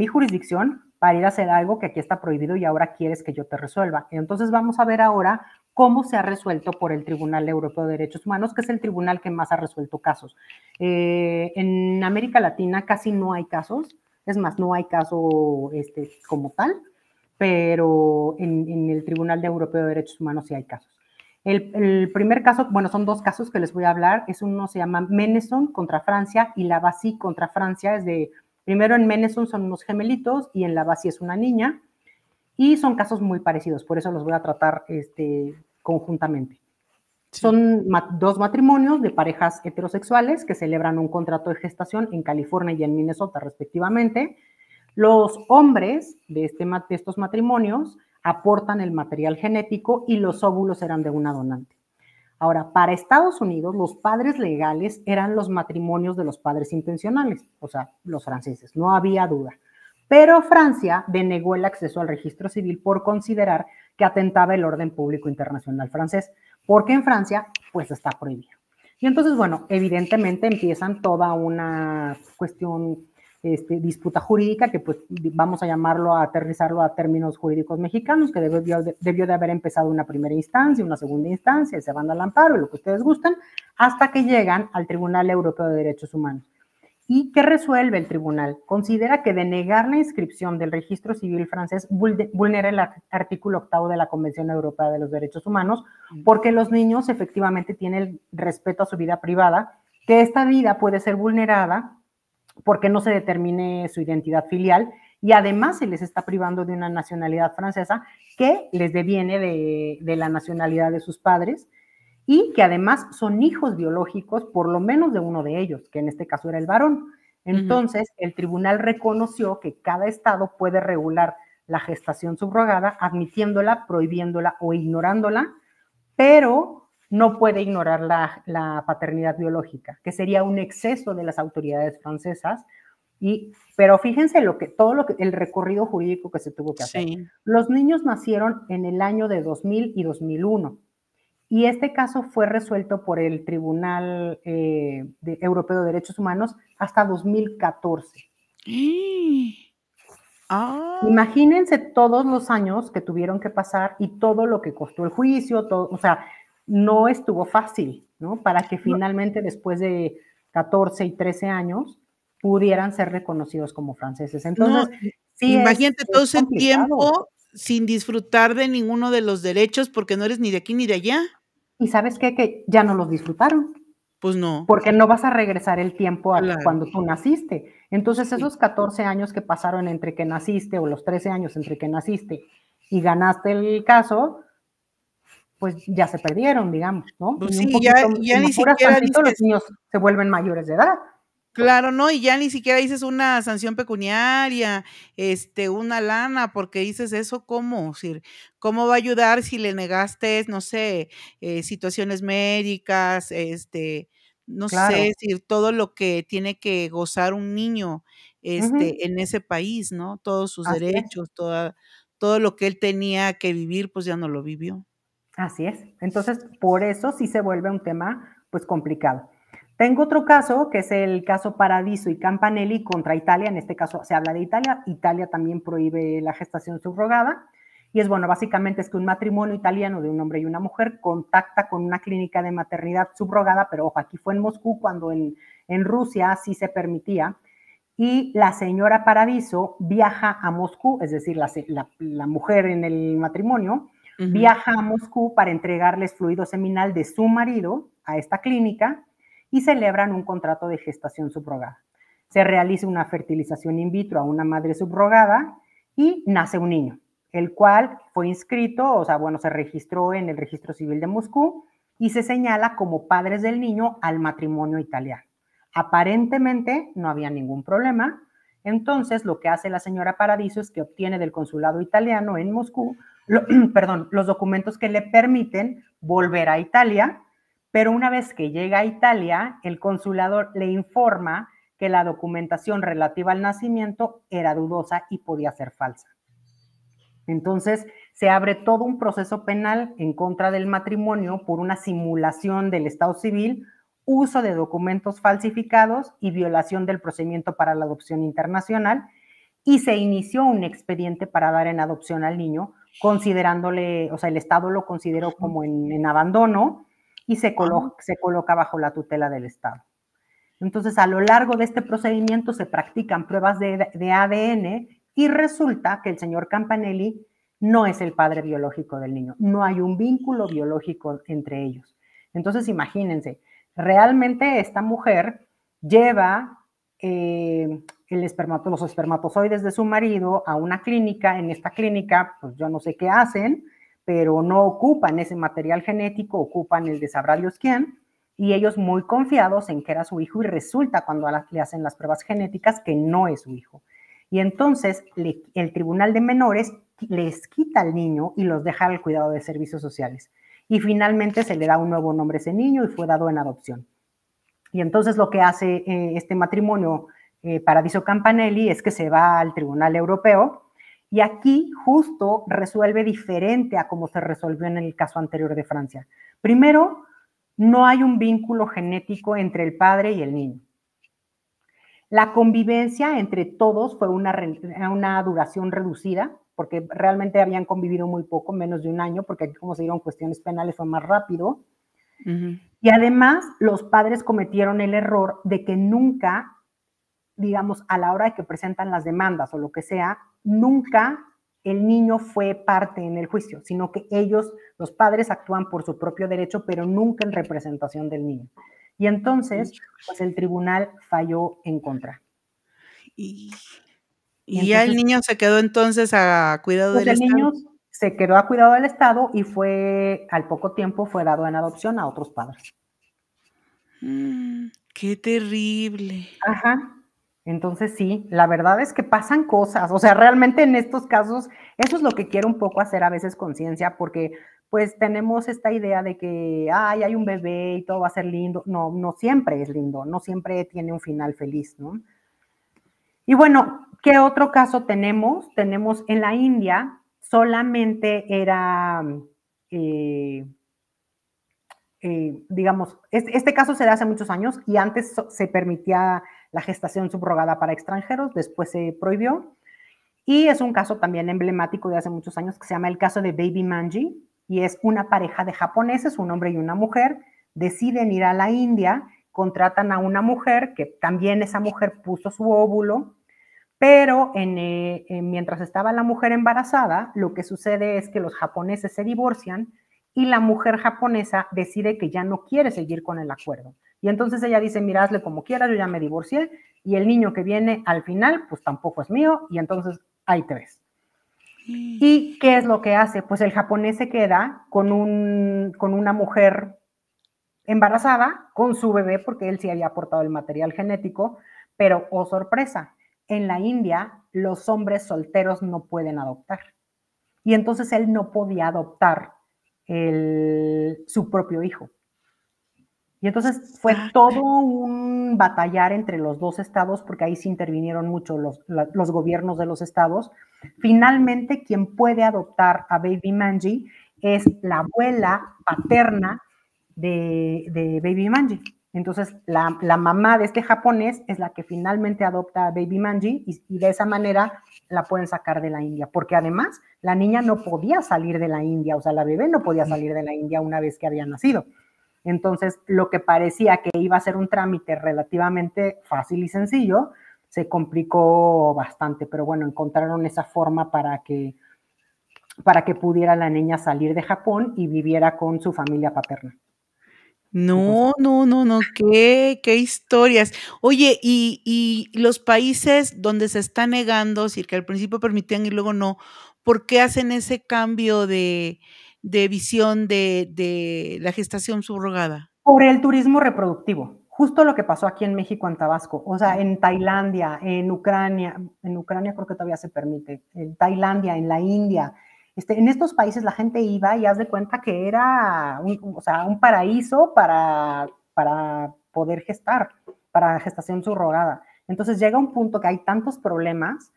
S3: jurisdicción para ir a hacer algo que aquí está prohibido y ahora quieres que yo te resuelva. Entonces vamos a ver ahora cómo se ha resuelto por el Tribunal Europeo de Derechos Humanos, que es el tribunal que más ha resuelto casos. En América Latina casi no hay casos, es más, no hay caso como tal, pero en el Tribunal Europeo de Derechos Humanos sí hay casos. El primer caso, bueno, son dos casos que les voy a hablar, uno se llama Meneson contra Francia y Lavassie contra Francia, es Primero en Meneson son unos gemelitos y en la Bassi es una niña, y son casos muy parecidos, por eso los voy a tratar conjuntamente. Sí. Son dos matrimonios de parejas heterosexuales que celebran un contrato de gestación en California y en Minnesota, respectivamente. Los hombres de estos matrimonios aportan el material genético y los óvulos eran de una donante. Ahora, para Estados Unidos, los padres legales eran los matrimonios de los padres intencionales, o sea, los franceses, no había duda. Pero Francia denegó el acceso al registro civil por considerar que atentaba el orden público internacional francés, porque en Francia, pues, está prohibido. Y entonces, bueno, evidentemente empiezan toda una cuestión, disputa jurídica, que pues vamos a llamarlo, a aterrizarlo a términos jurídicos mexicanos, que debió de haber empezado una primera instancia, una segunda instancia, y se van al amparo, lo que ustedes gusten, hasta que llegan al Tribunal Europeo de Derechos Humanos. ¿Y qué resuelve el tribunal? Considera que denegar la inscripción del registro civil francés vulnera el artículo 8 de la Convención Europea de los Derechos Humanos, porque los niños efectivamente tienen el respeto a su vida privada, que esta vida puede ser vulnerada porque no se determine su identidad filial, y además se les está privando de una nacionalidad francesa que les deviene de la nacionalidad de sus padres, y que además son hijos biológicos, por lo menos de uno de ellos, que en este caso era el varón. Entonces, el tribunal reconoció que cada estado puede regular la gestación subrogada, admitiéndola, prohibiéndola o ignorándola, pero no puede ignorar la paternidad biológica, que sería un exceso de las autoridades francesas. Pero fíjense el recorrido jurídico que se tuvo que hacer. Sí. Los niños nacieron en el año de 2000 y 2001. Y este caso fue resuelto por el Tribunal Europeo de Derechos Humanos hasta 2014. Imagínense todos los años que tuvieron que pasar y todo lo que costó el juicio, todo, o sea, no estuvo fácil, ¿no? Para que finalmente después de 14 y 13 años pudieran ser reconocidos como franceses. Entonces,
S2: sí, imagínate todo ese tiempo sin disfrutar de ninguno de los derechos porque no eres ni de aquí ni de allá.
S3: ¿Y sabes qué? Que ya no los disfrutaron.
S2: Pues no.
S3: Porque no vas a regresar el tiempo a cuando tú naciste. Entonces, esos 14 años que pasaron entre que naciste, o los 13 años entre que naciste y ganaste el caso, pues ya se perdieron, digamos, ¿no?
S2: Pues sí, ya ni siquiera dices,
S3: los niños se vuelven mayores de edad.
S2: Claro, no, y ya ni siquiera dices una sanción pecuniaria, una lana, porque dices eso, ¿cómo? ¿Cómo va a ayudar si le negaste, no sé, situaciones médicas, no sé, todo lo que tiene que gozar un niño, en ese país, ¿no? Todos sus derechos, todo lo que él tenía que vivir, pues ya no lo vivió.
S3: Así es. Entonces, por eso sí se vuelve un tema, pues, complicado. Tengo otro caso, que es el caso Paradiso y Campanelli contra Italia. En este caso se habla de Italia. Italia también prohíbe la gestación subrogada. Y es, bueno, básicamente es que un matrimonio italiano de un hombre y una mujer contacta con una clínica de maternidad subrogada, pero ojo, aquí fue en Moscú, cuando en Rusia sí se permitía. Y la señora Paradiso viaja a Moscú, es decir, la mujer en el matrimonio, viaja a Moscú para entregarles fluido seminal de su marido a esta clínica, y celebran un contrato de gestación subrogada. Se realiza una fertilización in vitro a una madre subrogada y nace un niño, el cual fue inscrito, o sea, bueno, se registró en el registro civil de Moscú y se señala como padres del niño al matrimonio italiano. Aparentemente no había ningún problema. Entonces, lo que hace la señora Paradiso es que obtiene del consulado italiano en Moscú los documentos que le permiten volver a Italia. Pero una vez que llega a Italia, el consulado le informa que la documentación relativa al nacimiento era dudosa y podía ser falsa. Entonces, se abre todo un proceso penal en contra del matrimonio por una simulación del estado civil, uso de documentos falsificados y violación del procedimiento para la adopción internacional, y se inició un expediente para dar en adopción al niño, considerándole, o sea, el Estado lo consideró como en abandono, y se coloca bajo la tutela del Estado. Entonces, a lo largo de este procedimiento se practican pruebas de ADN y resulta que el señor Campanelli no es el padre biológico del niño. No hay un vínculo biológico entre ellos. Entonces, imagínense, realmente esta mujer lleva los espermatozoides de su marido a una clínica. En esta clínica, pues yo no sé qué hacen, pero no ocupan ese material genético, ocupan el de sabrá Dios quién, y ellos muy confiados en que era su hijo, y resulta cuando le hacen las pruebas genéticas que no es su hijo. Y entonces el Tribunal de Menores les quita al niño y los deja al cuidado de servicios sociales. Y finalmente se le da un nuevo nombre a ese niño y fue dado en adopción. Y entonces lo que hace este matrimonio, Paradiso Campanelli, es que se va al Tribunal Europeo, y aquí justo resuelve diferente a como se resolvió en el caso anterior de Francia. Primero, no hay un vínculo genético entre el padre y el niño. La convivencia entre todos fue una duración reducida, porque realmente habían convivido muy poco, menos de un año, porque aquí como se dieron cuestiones penales fue más rápido. Y además los padres cometieron el error de que nunca, digamos, a la hora de que presentan las demandas o lo que sea, nunca el niño fue parte en el juicio, sino que ellos, los padres, actúan por su propio derecho, pero nunca en representación del niño. Y entonces, pues el tribunal falló en contra.
S2: Y ya el niño se quedó entonces a cuidado
S3: pues
S2: del
S3: el
S2: Estado.
S3: niño se quedó a cuidado del Estado y al poco tiempo fue dado en adopción a otros padres.
S2: Qué terrible.
S3: Ajá. Entonces sí, la verdad es que pasan cosas, o sea, realmente en estos casos, eso es lo que quiero un poco hacer a veces conciencia, porque pues tenemos esta idea de que, ay, hay un bebé y todo va a ser lindo. No, no siempre es lindo, no siempre tiene un final feliz, ¿no? Y bueno, ¿qué otro caso tenemos? Tenemos en la India, solamente era, digamos, este caso se da hace muchos años y antes se permitía la gestación subrogada para extranjeros, después se prohibió. Y es un caso también emblemático de hace muchos años que se llama el caso de Baby Manji, y es una pareja de japoneses, un hombre y una mujer, deciden ir a la India, contratan a una mujer, que también esa mujer puso su óvulo, pero mientras estaba la mujer embarazada, lo que sucede es que los japoneses se divorcian y la mujer japonesa decide que ya no quiere seguir con el acuerdo. Y entonces ella dice, mira, hazle como quieras, yo ya me divorcié, y el niño que viene al final, pues tampoco es mío, y entonces ahí te ves. ¿Y qué es lo que hace? Pues el japonés se queda con una mujer embarazada, con su bebé, porque él sí había aportado el material genético, pero, oh sorpresa, en la India los hombres solteros no pueden adoptar. Y entonces él no podía adoptar su propio hijo. Y entonces fue todo un batallar entre los dos estados, porque ahí sí intervinieron mucho los gobiernos de los estados. Finalmente, quien puede adoptar a Baby Manji es la abuela paterna de Baby Manji. Entonces, la mamá de este japonés es la que finalmente adopta a Baby Manji y de esa manera la pueden sacar de la India, porque además la niña no podía salir de la India, o sea, la bebé no podía salir de la India una vez que había nacido. Entonces, lo que parecía que iba a ser un trámite relativamente fácil y sencillo, se complicó bastante, pero bueno, encontraron esa forma para que pudiera la niña salir de Japón y viviera con su familia paterna.
S2: No, qué historias. Oye, y los países donde se está negando, es decir, que al principio permitían y luego no, ¿por qué hacen ese cambio de visión de la gestación subrogada?
S3: Por el turismo reproductivo, justo lo que pasó aquí en México, en Tabasco, o sea, en Tailandia, en Ucrania creo que todavía se permite, en Tailandia, en la India, en estos países la gente iba y haz de cuenta que era un paraíso para poder gestar, para gestación subrogada. Entonces llega un punto que hay tantos problemas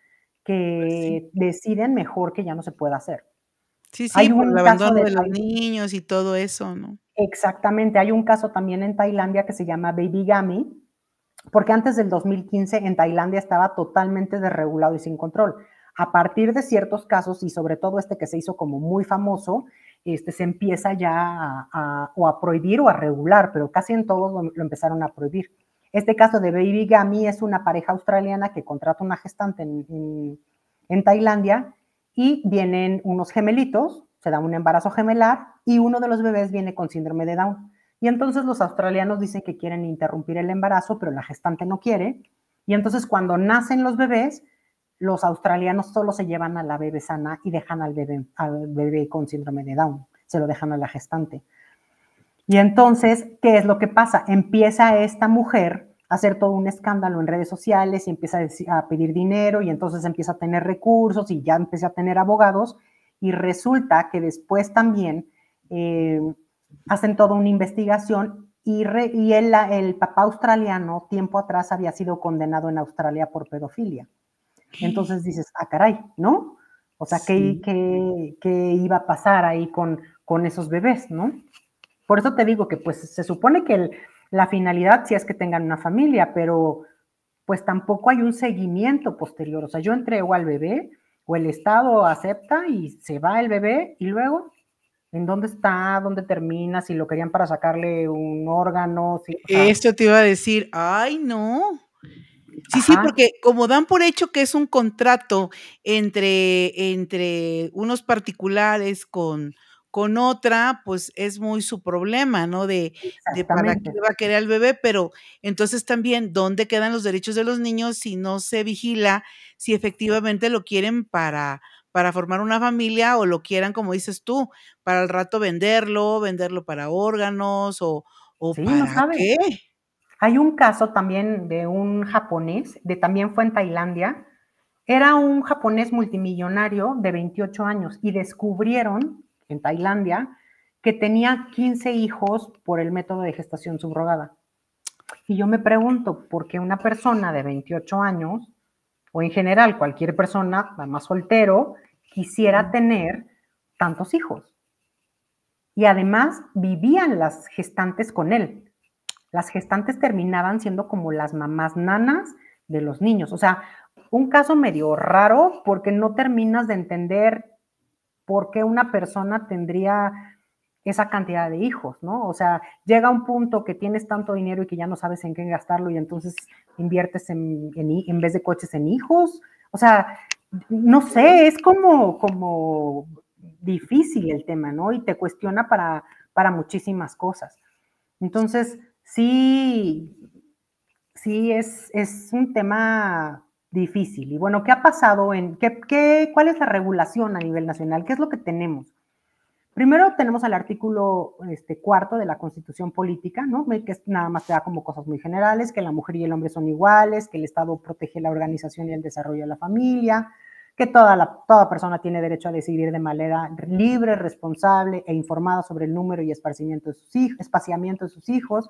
S3: que deciden mejor que ya no se pueda hacer.
S2: Sí, por el abandono de los niños y todo eso, ¿no?
S3: Exactamente, hay un caso también en Tailandia que se llama Baby Gami, porque antes del 2015 en Tailandia estaba totalmente desregulado y sin control. A partir de ciertos casos, y sobre todo este que se hizo como muy famoso, se empieza ya a prohibir o a regular, pero casi en todos lo empezaron a prohibir. Este caso de Baby Gami es una pareja australiana que contrata una gestante en Tailandia y vienen unos gemelitos, se da un embarazo gemelar y uno de los bebés viene con síndrome de Down. Y entonces los australianos dicen que quieren interrumpir el embarazo, pero la gestante no quiere. Y entonces cuando nacen los bebés, los australianos solo se llevan a la bebé sana y dejan al bebé con síndrome de Down, se lo dejan a la gestante. Y entonces, ¿qué es lo que pasa? Empieza esta mujer a hacer todo un escándalo en redes sociales y empieza a pedir dinero y entonces empieza a tener recursos y ya empieza a tener abogados y resulta que después también hacen toda una investigación y el papá australiano tiempo atrás había sido condenado en Australia por pedofilia. Entonces dices, ah, caray, ¿no? O sea,
S2: Sí.
S3: ¿qué iba a pasar ahí con esos bebés, ¿no? Por eso te digo que pues se supone que la finalidad sí es que tengan una familia, pero pues tampoco hay un seguimiento posterior. O sea, yo entrego al bebé o el Estado acepta y se va el bebé y luego, ¿en dónde está? ¿Dónde termina? Si lo querían para sacarle un órgano. Si, o sea,
S2: Esto te iba a decir, ay, no. Sí,
S3: ajá,
S2: porque como dan por hecho que es un contrato entre unos particulares con otra, pues es muy su problema, ¿no? De para qué
S3: exactamente.
S2: va a querer al bebé, pero entonces también, ¿dónde quedan los derechos de los niños si no se vigila si efectivamente lo quieren para formar una familia o lo quieran, como dices tú, para al rato venderlo para órganos o
S3: Sí, no
S2: para
S3: sabes.
S2: qué?
S3: Hay un caso también de un japonés, también fue en Tailandia. Era un japonés multimillonario de 28 años y descubrieron en Tailandia que tenía 15 hijos por el método de gestación subrogada. Y yo me pregunto, ¿por qué una persona de 28 años, o en general cualquier persona, además soltero, quisiera tener tantos hijos? Y además vivían las gestantes con él. Las gestantes terminaban siendo como las mamás nanas de los niños. O sea, un caso medio raro porque no terminas de entender por qué una persona tendría esa cantidad de hijos, ¿no? O sea, llega un punto que tienes tanto dinero y que ya no sabes en qué gastarlo y entonces inviertes en vez de coches en hijos. O sea, no sé, es como difícil el tema, ¿no? Y te cuestiona para muchísimas cosas. Entonces, sí, sí es un tema difícil. Y bueno, ¿qué ha pasado cuál es la regulación a nivel nacional? ¿Qué es lo que tenemos? Primero tenemos el artículo cuarto de la Constitución Política, ¿no? Que nada más te da como cosas muy generales, que la mujer y el hombre son iguales, que el Estado protege la organización y el desarrollo de la familia, que toda persona tiene derecho a decidir de manera libre, responsable e informada sobre el número y espaciamiento de sus hijos,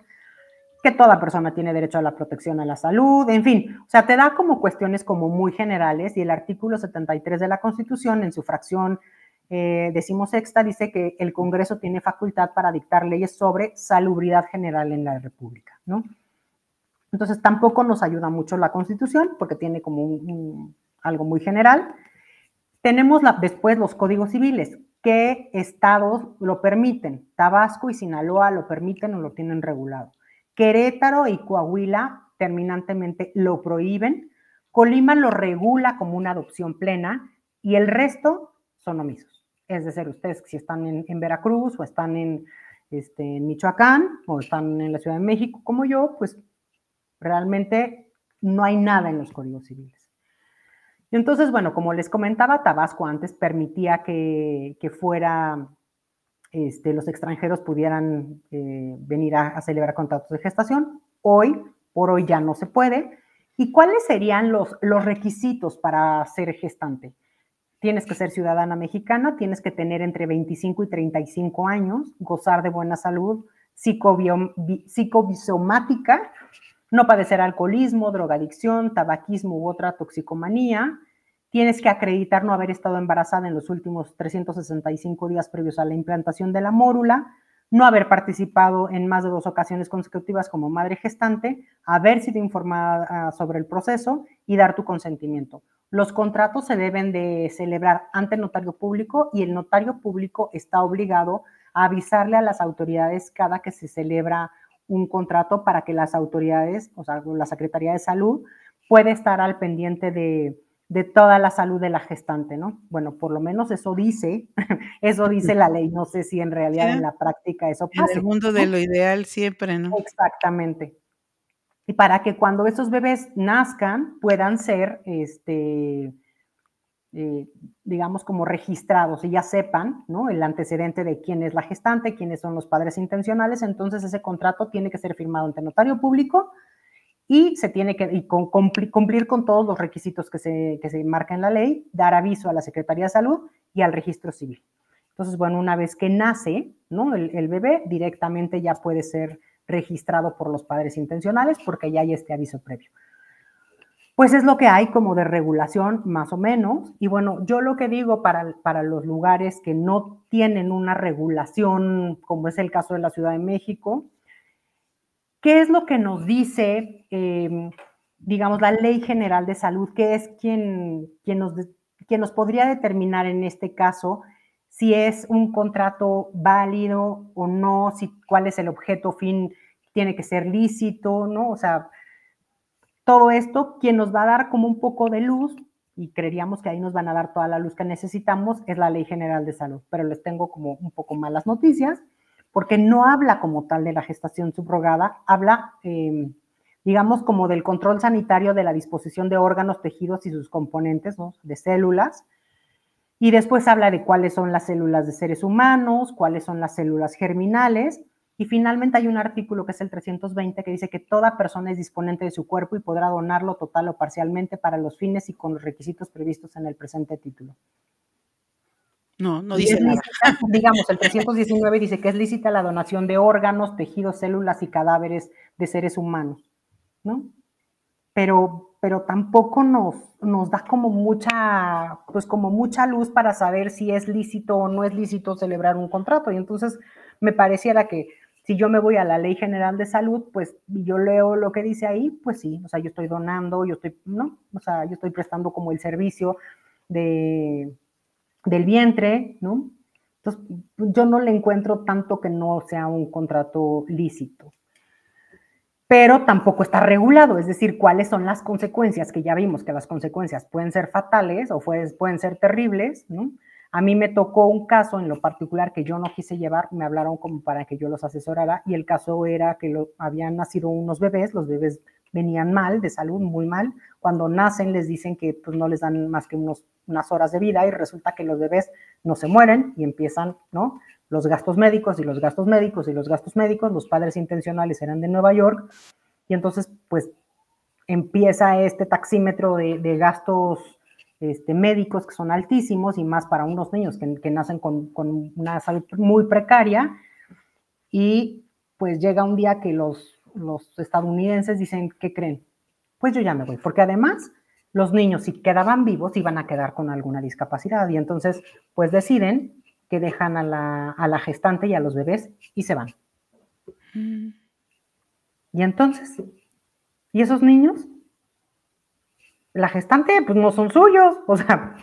S3: que toda persona tiene derecho a la protección a la salud, en fin, o sea, te da como cuestiones como muy generales y el artículo 73 de la Constitución en su fracción decimosexta dice que el Congreso tiene facultad para dictar leyes sobre salubridad general en la República, ¿no? Entonces tampoco nos ayuda mucho la Constitución porque tiene como algo muy general. Tenemos después los códigos civiles. ¿Qué estados lo permiten? Tabasco y Sinaloa lo permiten o lo tienen regulado. Querétaro y Coahuila terminantemente lo prohíben. Colima lo regula como una adopción plena y el resto son omisos. Es decir, ustedes si están en Veracruz o están en Michoacán o están en la Ciudad de México como yo, pues realmente no hay nada en los códigos civiles. Y entonces, bueno, como les comentaba, Tabasco antes permitía que fuera, los extranjeros pudieran venir a celebrar contratos de gestación. Por hoy ya no se puede. ¿Y cuáles serían los requisitos para ser gestante? Tienes que ser ciudadana mexicana, tienes que tener entre 25 y 35 años, gozar de buena salud psicosomática, no padecer alcoholismo, drogadicción, tabaquismo u otra toxicomanía. Tienes que acreditar no haber estado embarazada en los últimos 365 días previos a la implantación de la mórula, no haber participado en más de 2 ocasiones consecutivas como madre gestante, haber sido informada sobre el proceso y dar tu consentimiento. Los contratos se deben de celebrar ante el notario público y el notario público está obligado a avisarle a las autoridades cada que se celebra un contrato para que las autoridades, o sea, la Secretaría de Salud, pueda estar al pendiente de toda la salud de la gestante, ¿no? Bueno, por lo menos eso dice la ley. No sé si en realidad en la práctica eso
S2: En
S3: pase,
S2: el mundo de
S3: ¿no?
S2: lo ideal siempre, ¿no?
S3: Exactamente. y para que cuando esos bebés nazcan puedan ser, digamos, como registrados y ya sepan, ¿no?, el antecedente de quién es la gestante, quiénes son los padres intencionales. Entonces ese contrato tiene que ser firmado ante notario público y se tiene que cumplir con todos los requisitos que se marca en la ley, dar aviso a la Secretaría de Salud y al registro civil. Entonces, bueno, una vez que nace, ¿no?, el bebé, directamente ya puede ser registrado por los padres intencionales porque ya hay este aviso previo. Pues es lo que hay como de regulación, más o menos. Y bueno, yo lo que digo para los lugares que no tienen una regulación, como es el caso de la Ciudad de México, ¿qué es lo que nos dice, digamos, la Ley General de Salud? ¿Qué es quien nos podría determinar en este caso si es un contrato válido o no, cuál es el objeto fin, tiene que ser lícito, ¿no? O sea, todo esto, quien nos va a dar como un poco de luz, y creeríamos que ahí nos van a dar toda la luz que necesitamos, es la Ley General de Salud. Pero les tengo como un poco malas noticias, porque no habla como tal de la gestación subrogada, habla, digamos, como del control sanitario de la disposición de órganos, tejidos y sus componentes, ¿no?, de células. Y después habla de cuáles son las células de seres humanos, cuáles son las células germinales. Y finalmente hay un artículo que es el 320 que dice que toda persona es disponente de su cuerpo y podrá donarlo total o parcialmente para los fines y con los requisitos previstos en el presente título.
S2: No dice nada.
S3: Lícita, digamos, el 319 dice que es lícita la donación de órganos, tejidos, células y cadáveres de seres humanos, ¿no? Pero tampoco nos da como mucha luz para saber si es lícito o no es lícito celebrar un contrato. Y entonces me pareciera que si yo me voy a la Ley General de Salud, pues yo leo lo que dice ahí, pues sí, o sea, yo estoy donando, ¿no? O sea, yo estoy prestando como el servicio del vientre, ¿no? Entonces, yo no le encuentro tanto que no sea un contrato lícito. Pero tampoco está regulado, es decir, cuáles son las consecuencias, que ya vimos que las consecuencias pueden ser fatales o pueden ser terribles, ¿no? A mí me tocó un caso en lo particular que yo no quise llevar, me hablaron como para que yo los asesorara, y el caso era que habían nacido unos bebés, los bebés venían mal, de salud, muy mal. Cuando nacen les dicen que pues, no les dan más que unas horas de vida, y resulta que los bebés no se mueren y empiezan, ¿no?, los gastos médicos y los gastos médicos y los gastos médicos. Los padres intencionales eran de Nueva York, y entonces pues empieza este taxímetro de gastos médicos que son altísimos, y más para unos niños que nacen con una salud muy precaria. Y pues llega un día que los estadounidenses dicen, ¿qué creen? Pues yo ya me voy, porque además los niños, si quedaban vivos, iban a quedar con alguna discapacidad, y entonces pues deciden que dejan a la gestante y a los bebés y se van. Y entonces, ¿y esos niños? La gestante, pues no son suyos, o sea,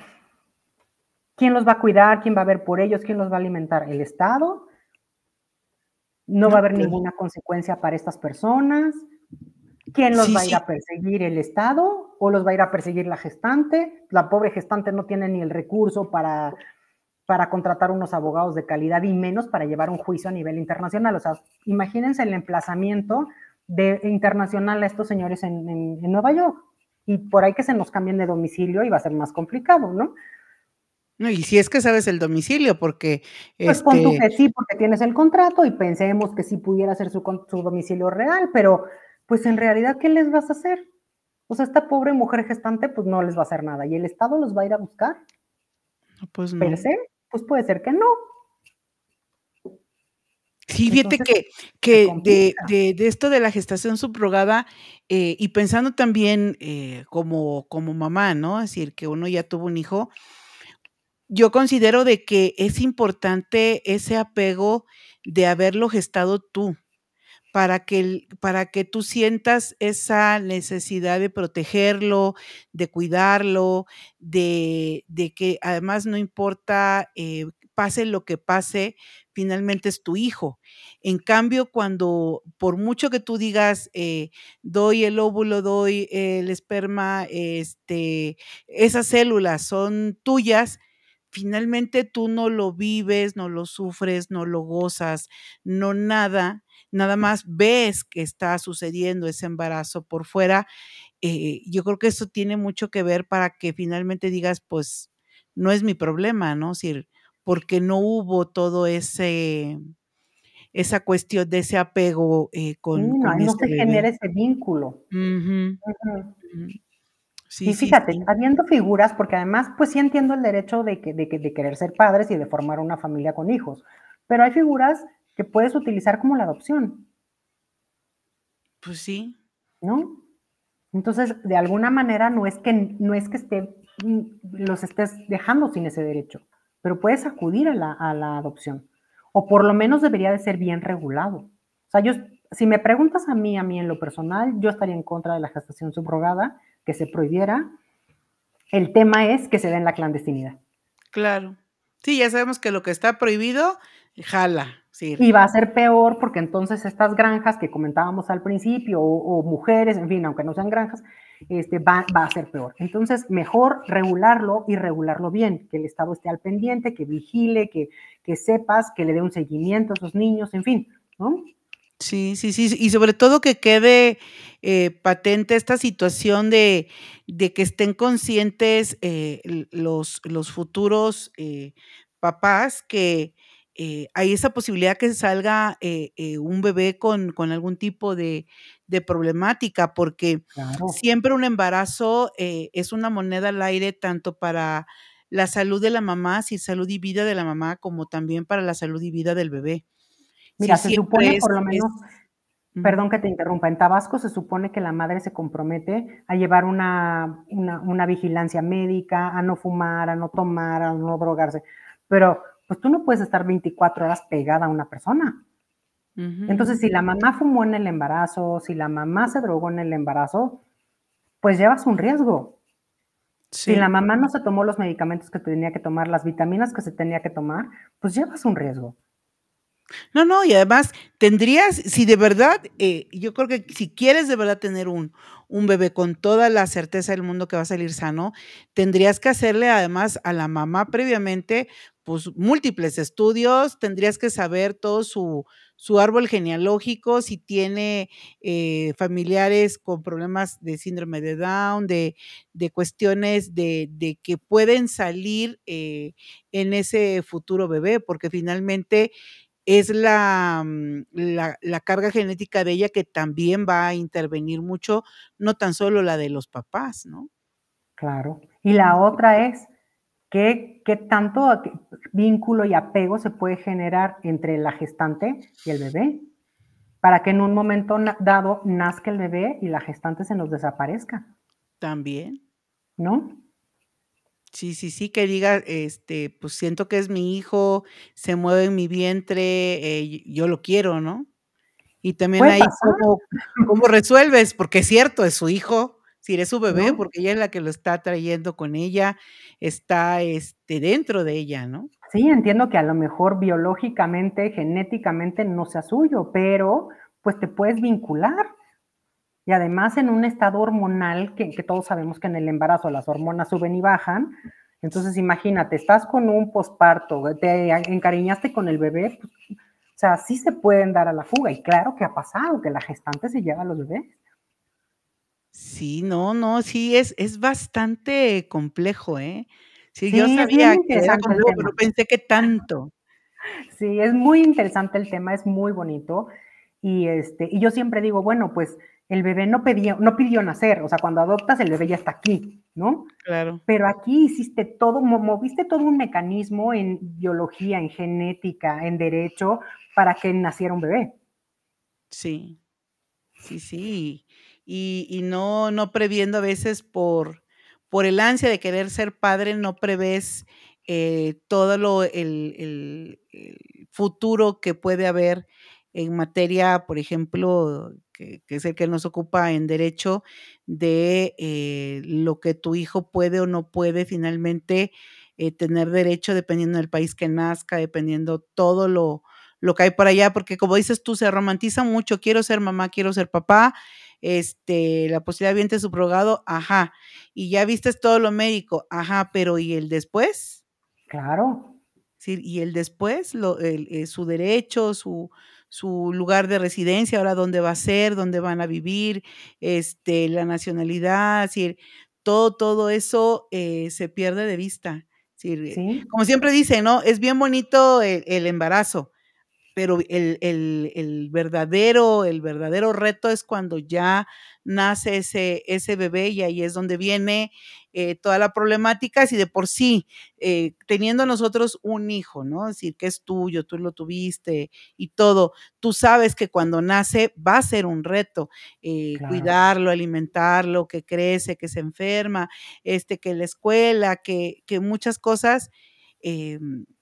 S3: ¿quién los va a cuidar? ¿Quién va a ver por ellos? ¿Quién los va a alimentar? ¿El Estado? No va a haber ninguna consecuencia para estas personas. ¿Quién los va a ir a perseguir? ¿El Estado? ¿O los va a ir a perseguir la gestante? La pobre gestante no tiene ni el recurso para contratar unos abogados de calidad, y menos para llevar un juicio a nivel internacional. O sea, imagínense el emplazamiento internacional a estos señores en Nueva York, y por ahí que se nos cambien de domicilio y va a ser más complicado, ¿no?
S2: No, y si es que sabes el domicilio, porque
S3: pues pon tú que sí, porque tienes el contrato, y pensemos que sí pudiera ser su domicilio real, pero pues en realidad, ¿qué les vas a hacer? O sea, esta pobre mujer gestante pues no les va a hacer nada, ¿y el Estado los va a ir a buscar?
S2: Pues no.
S3: Per se, pues puede ser que no.
S2: Sí, fíjate que de esto de la gestación subrogada, y pensando también como mamá, ¿no? Es decir, que uno ya tuvo un hijo, yo considero de que es importante ese apego de haberlo gestado tú, para que tú sientas esa necesidad de protegerlo, de cuidarlo, de que además no importa, pase lo que pase, finalmente es tu hijo. En cambio, cuando por mucho que tú digas, doy el óvulo, doy el esperma, esas células son tuyas, finalmente tú no lo vives, no lo sufres, no lo gozas, no nada nada más ves que está sucediendo ese embarazo por fuera, yo creo que eso tiene mucho que ver para que finalmente digas, pues, no es mi problema, ¿no? Si porque no hubo todo esa cuestión de ese apego,
S3: Sí,
S2: con
S3: no, no
S2: ese
S3: se
S2: bebé.
S3: genera ese vínculo.
S2: Ujú,
S3: Ujú.
S2: ujú. Sí,
S3: Y
S2: sí,
S3: fíjate,
S2: sí.
S3: habiendo figuras, porque además, pues sí entiendo el derecho de querer ser padres y de formar una familia con hijos, pero hay figuras que puedes utilizar como la adopción,
S2: Pues sí.
S3: ¿no? Entonces, de alguna manera no es que los estés dejando sin ese derecho, pero puedes acudir a la adopción, o por lo menos debería de ser bien regulado. O sea, si me preguntas a mí en lo personal, yo estaría en contra de la gestación subrogada, que se prohibiera. El tema es que se dé en la clandestinidad.
S2: Claro. Sí, ya sabemos que lo que está prohibido, jala, sí.
S3: Y va a ser peor porque entonces estas granjas que comentábamos al principio, o mujeres, en fin, aunque no sean granjas, va a ser peor. Entonces, mejor regularlo y regularlo bien, que el Estado esté al pendiente, que vigile, que sepas, que le dé un seguimiento a esos niños, en fin, ¿no?
S2: Sí, sí, sí, y sobre todo que quede, patente esta situación de que estén conscientes, los futuros, papás que, hay esa posibilidad que salga, un bebé con algún tipo de problemática, porque
S3: Claro.
S2: siempre un embarazo, es una moneda al aire tanto para la salud de la mamá, si salud y vida de la mamá, como también para la salud y vida del bebé. Sí,
S3: Mira, se supone
S2: siempre
S3: por lo
S2: es
S3: menos,
S2: ujú.
S3: perdón que te interrumpa, en Tabasco se supone que la madre se compromete a llevar una vigilancia médica, a no fumar, a no tomar, a no drogarse, pero pues tú no puedes estar 24 horas pegada a una persona.
S2: Ujú,
S3: Entonces,
S2: ujú.
S3: si la mamá fumó en el embarazo, si la mamá se drogó en el embarazo, pues llevas un riesgo. Si la
S2: Sí.
S3: mamá no se tomó los medicamentos que tenía que tomar, las vitaminas que se tenía que tomar, pues llevas un riesgo.
S2: No, no, y además tendrías, si de verdad, yo creo que si quieres de verdad tener un bebé con toda la certeza del mundo que va a salir sano, tendrías que hacerle además a la mamá previamente, pues, múltiples estudios, tendrías que saber todo su árbol genealógico, si tiene, familiares con problemas de síndrome de Down, de cuestiones de que pueden salir, en ese futuro bebé, porque finalmente es la carga genética de ella que también va a intervenir mucho, no tan solo la de los papás, ¿no?
S3: Claro. Y la
S2: Ujú.
S3: otra es, ¿qué tanto vínculo y apego se puede generar entre la gestante y el bebé? Para que en un momento dado nazca el bebé y la gestante se nos desaparezca,
S2: También.
S3: ¿no?
S2: Sí, sí, sí, que diga, pues, siento que es mi hijo, se mueve en mi vientre, yo lo quiero, ¿no? Y también
S3: Puede
S2: ahí
S3: pasar,
S2: cómo resuelves, porque es cierto, es su hijo, si eres su bebé,
S3: ¿no?
S2: porque ella es la que lo está trayendo con ella, está, dentro de ella, ¿no?
S3: Sí, entiendo que a lo mejor biológicamente, genéticamente no sea suyo, pero pues te puedes vincular. Y además en un estado hormonal que todos sabemos que en el embarazo las hormonas suben y bajan. Entonces imagínate, estás con un posparto, te encariñaste con el bebé, pues, o sea, sí se pueden dar a la fuga. Y claro que ha pasado, que la gestante se lleva a los bebés.
S2: Sí, no, no, sí, es bastante complejo, ¿eh? Sí, yo
S3: Sí, es bien
S2: sabía que era
S3: interesante el
S2: complejo, pero
S3: tema.
S2: no pensé que tanto.
S3: Sí, es muy interesante el tema, es muy bonito. Y yo siempre digo, bueno, pues el bebé no pidió nacer, o sea, cuando adoptas el bebé ya está aquí, ¿no?
S2: Claro,
S3: Pero aquí hiciste todo, moviste todo un mecanismo en biología, en genética, en derecho, para que naciera un bebé.
S2: sí, sí, sí. Y no previendo a veces por el ansia de querer ser padre, no prevés, todo lo el futuro que puede haber en materia, por ejemplo, que es el que nos ocupa en derecho, de, lo que tu hijo puede o no puede finalmente, tener derecho dependiendo del país que nazca, dependiendo todo lo que hay por allá, porque como dices tú, se romantiza mucho, quiero ser mamá, quiero ser papá, la posibilidad de vientre subrogado, ajá, y ya viste todo lo médico, ajá, pero ¿y el después?
S3: Claro,
S2: Sí, y el después, su derecho, su lugar de residencia, ahora dónde va a ser, dónde van a vivir, la nacionalidad, es decir, todo eso, se pierde de vista. Es decir,
S3: Sí,
S2: como siempre dicen, ¿no? Es bien bonito el embarazo, pero el verdadero reto es cuando ya nace ese bebé, y ahí es donde viene, toda la problemática. Si de por sí, teniendo nosotros un hijo, ¿no? Es decir, que es tuyo, tú lo tuviste y todo, tú sabes que cuando nace va a ser un reto,
S3: claro.
S2: cuidarlo, alimentarlo, que crece, que se enferma, que la escuela, que muchas cosas,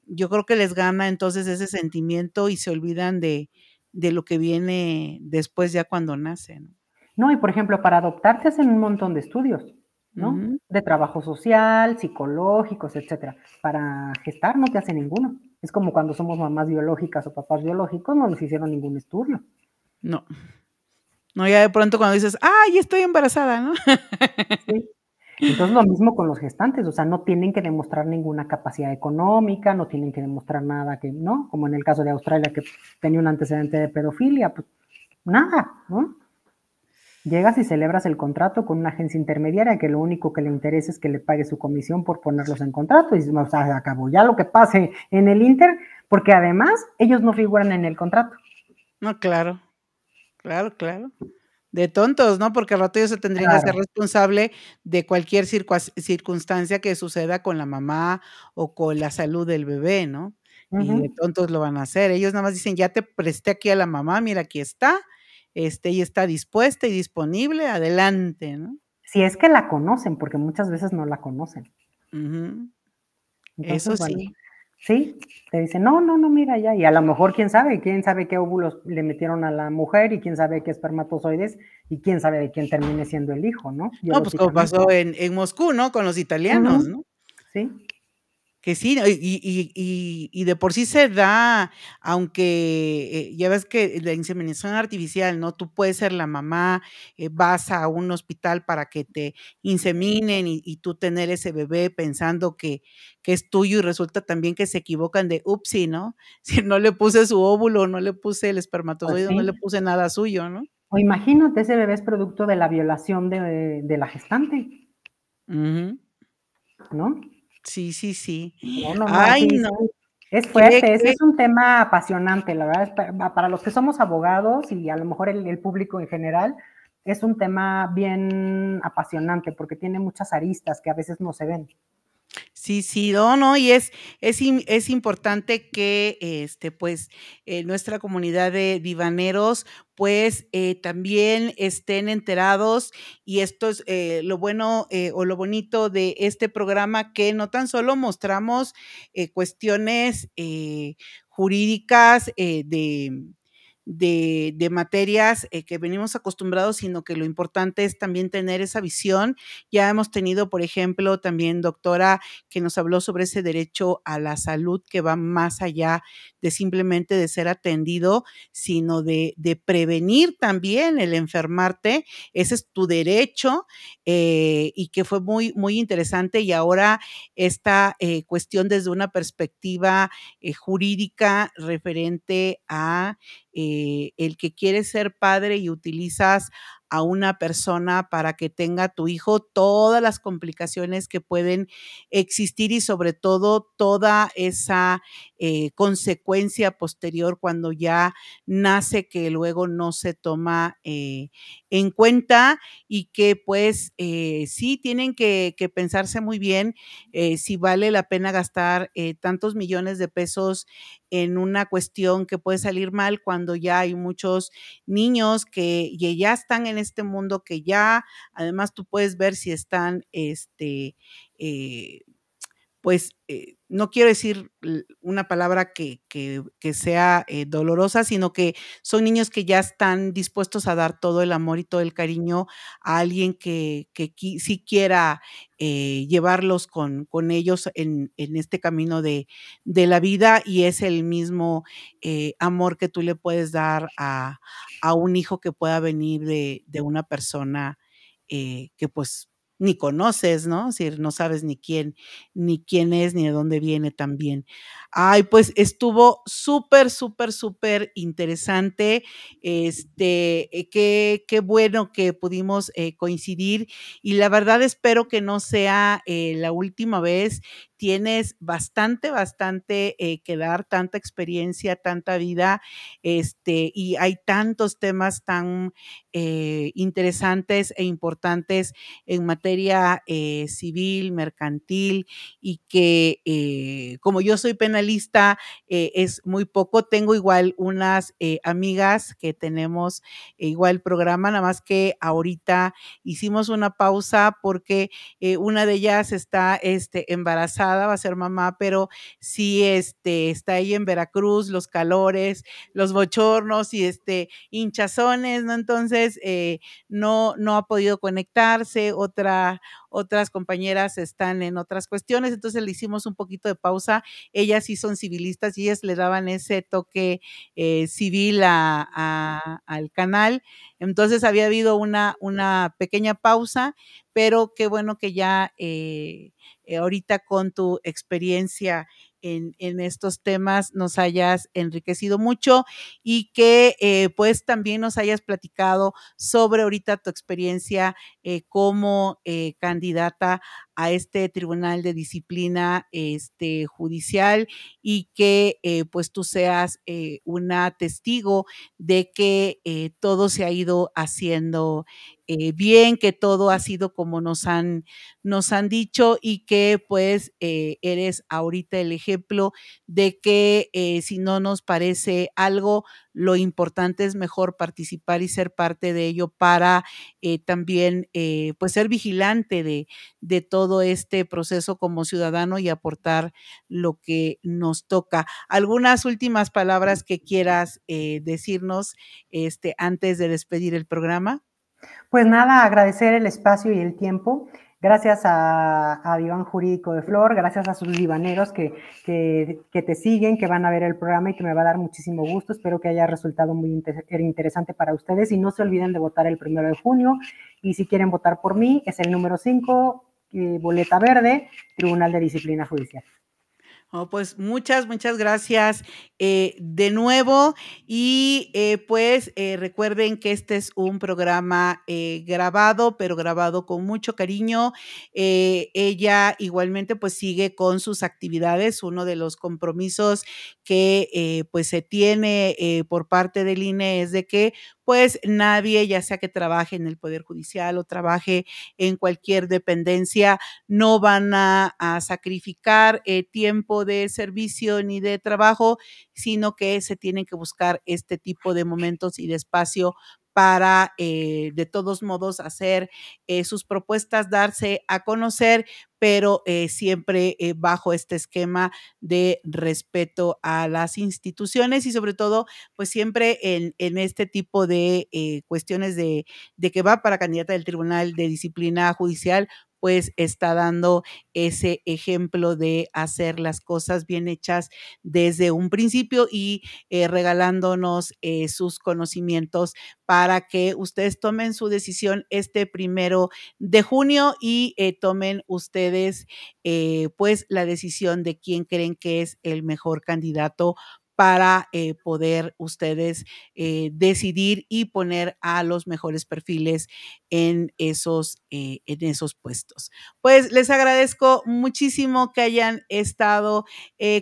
S2: yo creo que les gana entonces ese sentimiento y se olvidan de lo que viene después ya cuando nacen.
S3: No, y por ejemplo, para adoptar te hacen un montón de estudios, ¿no?
S2: Ujú.
S3: De trabajo social, psicológicos, etcétera. Para gestar no te hacen ninguno. Es como cuando somos mamás biológicas o papás biológicos, no nos hicieron ningún estudio.
S2: No, no, ya de pronto cuando dices: "Ay, estoy embarazada", ¿no?
S3: Sí. Entonces, lo mismo con los gestantes, o sea, no tienen que demostrar ninguna capacidad económica, no tienen que demostrar nada que, ¿no? Como en el caso de Australia, que tenía un antecedente de pedofilia, pues nada, ¿no? Llegas y celebras el contrato con una agencia intermediaria que lo único que le interesa es que le pague su comisión por ponerlos en contrato y dices, o sea, se acabó ya lo que pase en el Inter, porque además ellos no figuran en el contrato.
S2: No, claro, claro, claro. De tontos, ¿no? Porque al rato ellos se tendrían que hacer
S3: Claro.
S2: responsable de cualquier circunstancia que suceda con la mamá o con la salud del bebé, ¿no? Y de
S3: Ujú.
S2: tontos lo van a hacer. Ellos nada más dicen: "Ya te presté aquí a la mamá, mira, aquí está, ella está dispuesta y disponible, adelante", ¿no?
S3: Si es que la conocen, porque muchas veces no la conocen.
S2: Ujú.
S3: Entonces,
S2: Eso
S3: bueno,
S2: sí.
S3: sí, te dicen, no, no, no, mira ya, y a lo mejor quién sabe qué óvulos le metieron a la mujer y quién sabe qué espermatozoides y quién sabe de quién termine siendo el hijo, ¿no?
S2: No, pues como
S3: Biológicamente.
S2: pasó en Moscú, ¿no? Con los italianos,
S3: Ujú,
S2: ¿no?
S3: sí,
S2: Que sí, ¿no? Y de por sí se da, aunque, ya ves que la inseminación artificial, ¿no? Tú puedes ser la mamá, vas a un hospital para que te inseminen y tú tener ese bebé pensando que es tuyo, y resulta también que se equivocan de: "Upsi", ¿no? Si no le puse su óvulo, no le puse el
S3: pues
S2: espermatozoide, no le
S3: sí.
S2: puse nada suyo, ¿no?
S3: O imagínate, ese bebé es producto de la violación de la gestante,
S2: Ujú.
S3: ¿no?
S2: Sí, sí, sí.
S3: No, no, no,
S2: Ay,
S3: sí,
S2: no,
S3: sí, es
S2: qué
S3: fuerte, ese
S2: qué
S3: es un tema apasionante, la verdad, es para los que somos abogados y a lo mejor el público en general, es un tema bien apasionante porque tiene muchas aristas que a veces no se ven.
S2: Sí, sí, no, no, y es importante que, pues, nuestra comunidad de divaneros, pues, también estén enterados, y esto es, lo bueno, o lo bonito de este programa, que no tan solo mostramos, cuestiones, jurídicas, de materias, que venimos acostumbrados, sino que lo importante es también tener esa visión. Ya hemos tenido, por ejemplo, también doctora que nos habló sobre ese derecho a la salud que va más allá de simplemente de ser atendido, sino de prevenir también el enfermarte. Ese es tu derecho, y que fue muy, muy interesante. Y ahora esta cuestión desde una perspectiva jurídica referente a el que quieres ser padre y utilizas a una persona para que tenga tu hijo, todas las complicaciones que pueden existir, y sobre todo toda esa consecuencia posterior cuando ya nace, que luego no se toma en cuenta, y que pues sí tienen que pensarse muy bien si vale la pena gastar tantos millones de pesos en una cuestión que puede salir mal, cuando ya hay muchos niños que ya están en este mundo, que ya además tú puedes ver si están, eh, pues, no quiero decir una palabra que sea dolorosa, sino que son niños que ya están dispuestos a dar todo el amor y todo el cariño a alguien que sí quiera llevarlos con ellos en este camino de la vida, y es el mismo amor que tú le puedes dar a un hijo que pueda venir de una persona que pues ni conoces, ¿no? Es decir, no sabes ni quién es, ni de dónde viene también. Ay, pues estuvo súper, súper, súper interesante. Qué bueno que pudimos coincidir y la verdad espero que no sea la última vez. Tienes bastante, bastante que dar, tanta experiencia, tanta vida, y hay tantos temas tan interesantes e importantes en materia civil, mercantil, y que como yo soy penalista, es muy poco. Tengo igual unas amigas que tenemos igual programa, nada más que ahorita hicimos una pausa porque una de ellas está embarazada, va a ser mamá, pero sí está ella en Veracruz, los calores, los bochornos y hinchazones, ¿no? Entonces, no ha podido conectarse, otras compañeras están en otras cuestiones, entonces le hicimos un poquito de pausa. Ellas sí son civilistas y ellas le daban ese toque civil al canal. Entonces había habido una pequeña pausa, pero qué bueno que ya ahorita con tu experiencia en estos temas nos hayas enriquecido mucho y que pues también nos hayas platicado sobre ahorita tu experiencia como candidata a este tribunal de disciplina judicial y que pues tú seas una testigo de que todo se ha ido haciendo bien, que todo ha sido como nos han dicho y que pues eres ahorita el ejemplo de que si no nos parece algo, lo importante es mejor participar y ser parte de ello para también pues ser vigilante de todo este proceso como ciudadano y aportar lo que nos toca. ¿Algunas últimas palabras que quieras decirnos antes de despedir el programa?
S3: Pues nada, agradecer el espacio y el tiempo. Gracias a Diván Jurídico de Flor, gracias a sus divaneros que te siguen, que van a ver el programa y que me va a dar muchísimo gusto. Espero que haya resultado muy interesante para ustedes y no se olviden de votar el 1 de junio. Y si quieren votar por mí, es el número 5, boleta verde, Tribunal de Disciplina Judicial.
S2: Oh, pues muchas gracias de nuevo y pues recuerden que este es un programa grabado, pero grabado con mucho cariño. Ella igualmente pues sigue con sus actividades. Uno de los compromisos que pues se tiene por parte del INE es de que pues nadie, ya sea que trabaje en el Poder Judicial o trabaje en cualquier dependencia, no van a sacrificar tiempo de servicio ni de trabajo, sino que se tienen que buscar este tipo de momentos y de espacio para de todos modos hacer sus propuestas, darse a conocer, pero siempre bajo este esquema de respeto a las instituciones y sobre todo, pues siempre en este tipo de cuestiones de que va para candidata del Tribunal de Disciplina Judicial, pues está dando ese ejemplo de hacer las cosas bien hechas desde un principio y regalándonos sus conocimientos para que ustedes tomen su decisión este 1 de junio y tomen ustedes pues la decisión de quién creen que es el mejor candidato para poder ustedes decidir y poner a los mejores perfiles en esos puestos. Pues les agradezco muchísimo que hayan estado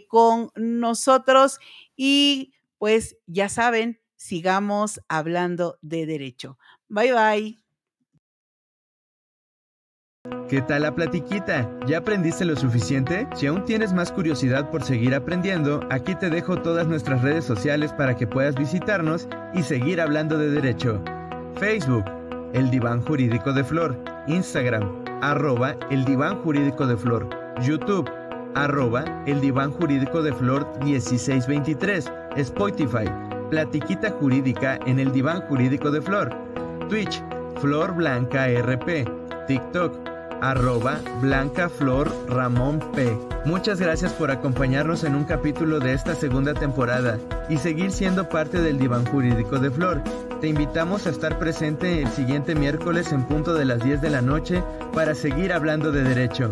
S2: con nosotros y pues ya saben, sigamos hablando de derecho. Bye, bye.
S1: ¿Qué tal la platiquita? ¿Ya aprendiste lo suficiente? Si aún tienes más curiosidad por seguir aprendiendo, aquí te dejo todas nuestras redes sociales para que puedas visitarnos y seguir hablando de derecho. Facebook, El Diván Jurídico de Flor. Instagram, @El Diván Jurídico de Flor. YouTube, @El Diván Jurídico de Flor 1623. Spotify, Platiquita Jurídica en El Diván Jurídico de Flor. Twitch, Flor Blanca RP. TikTok, @BlancaFlorRamonP. Muchas gracias por acompañarnos en un capítulo de esta segunda temporada y seguir siendo parte del Diván Jurídico de Flor. Te invitamos a estar presente el siguiente miércoles en punto de las 10 de la noche para seguir hablando de derecho.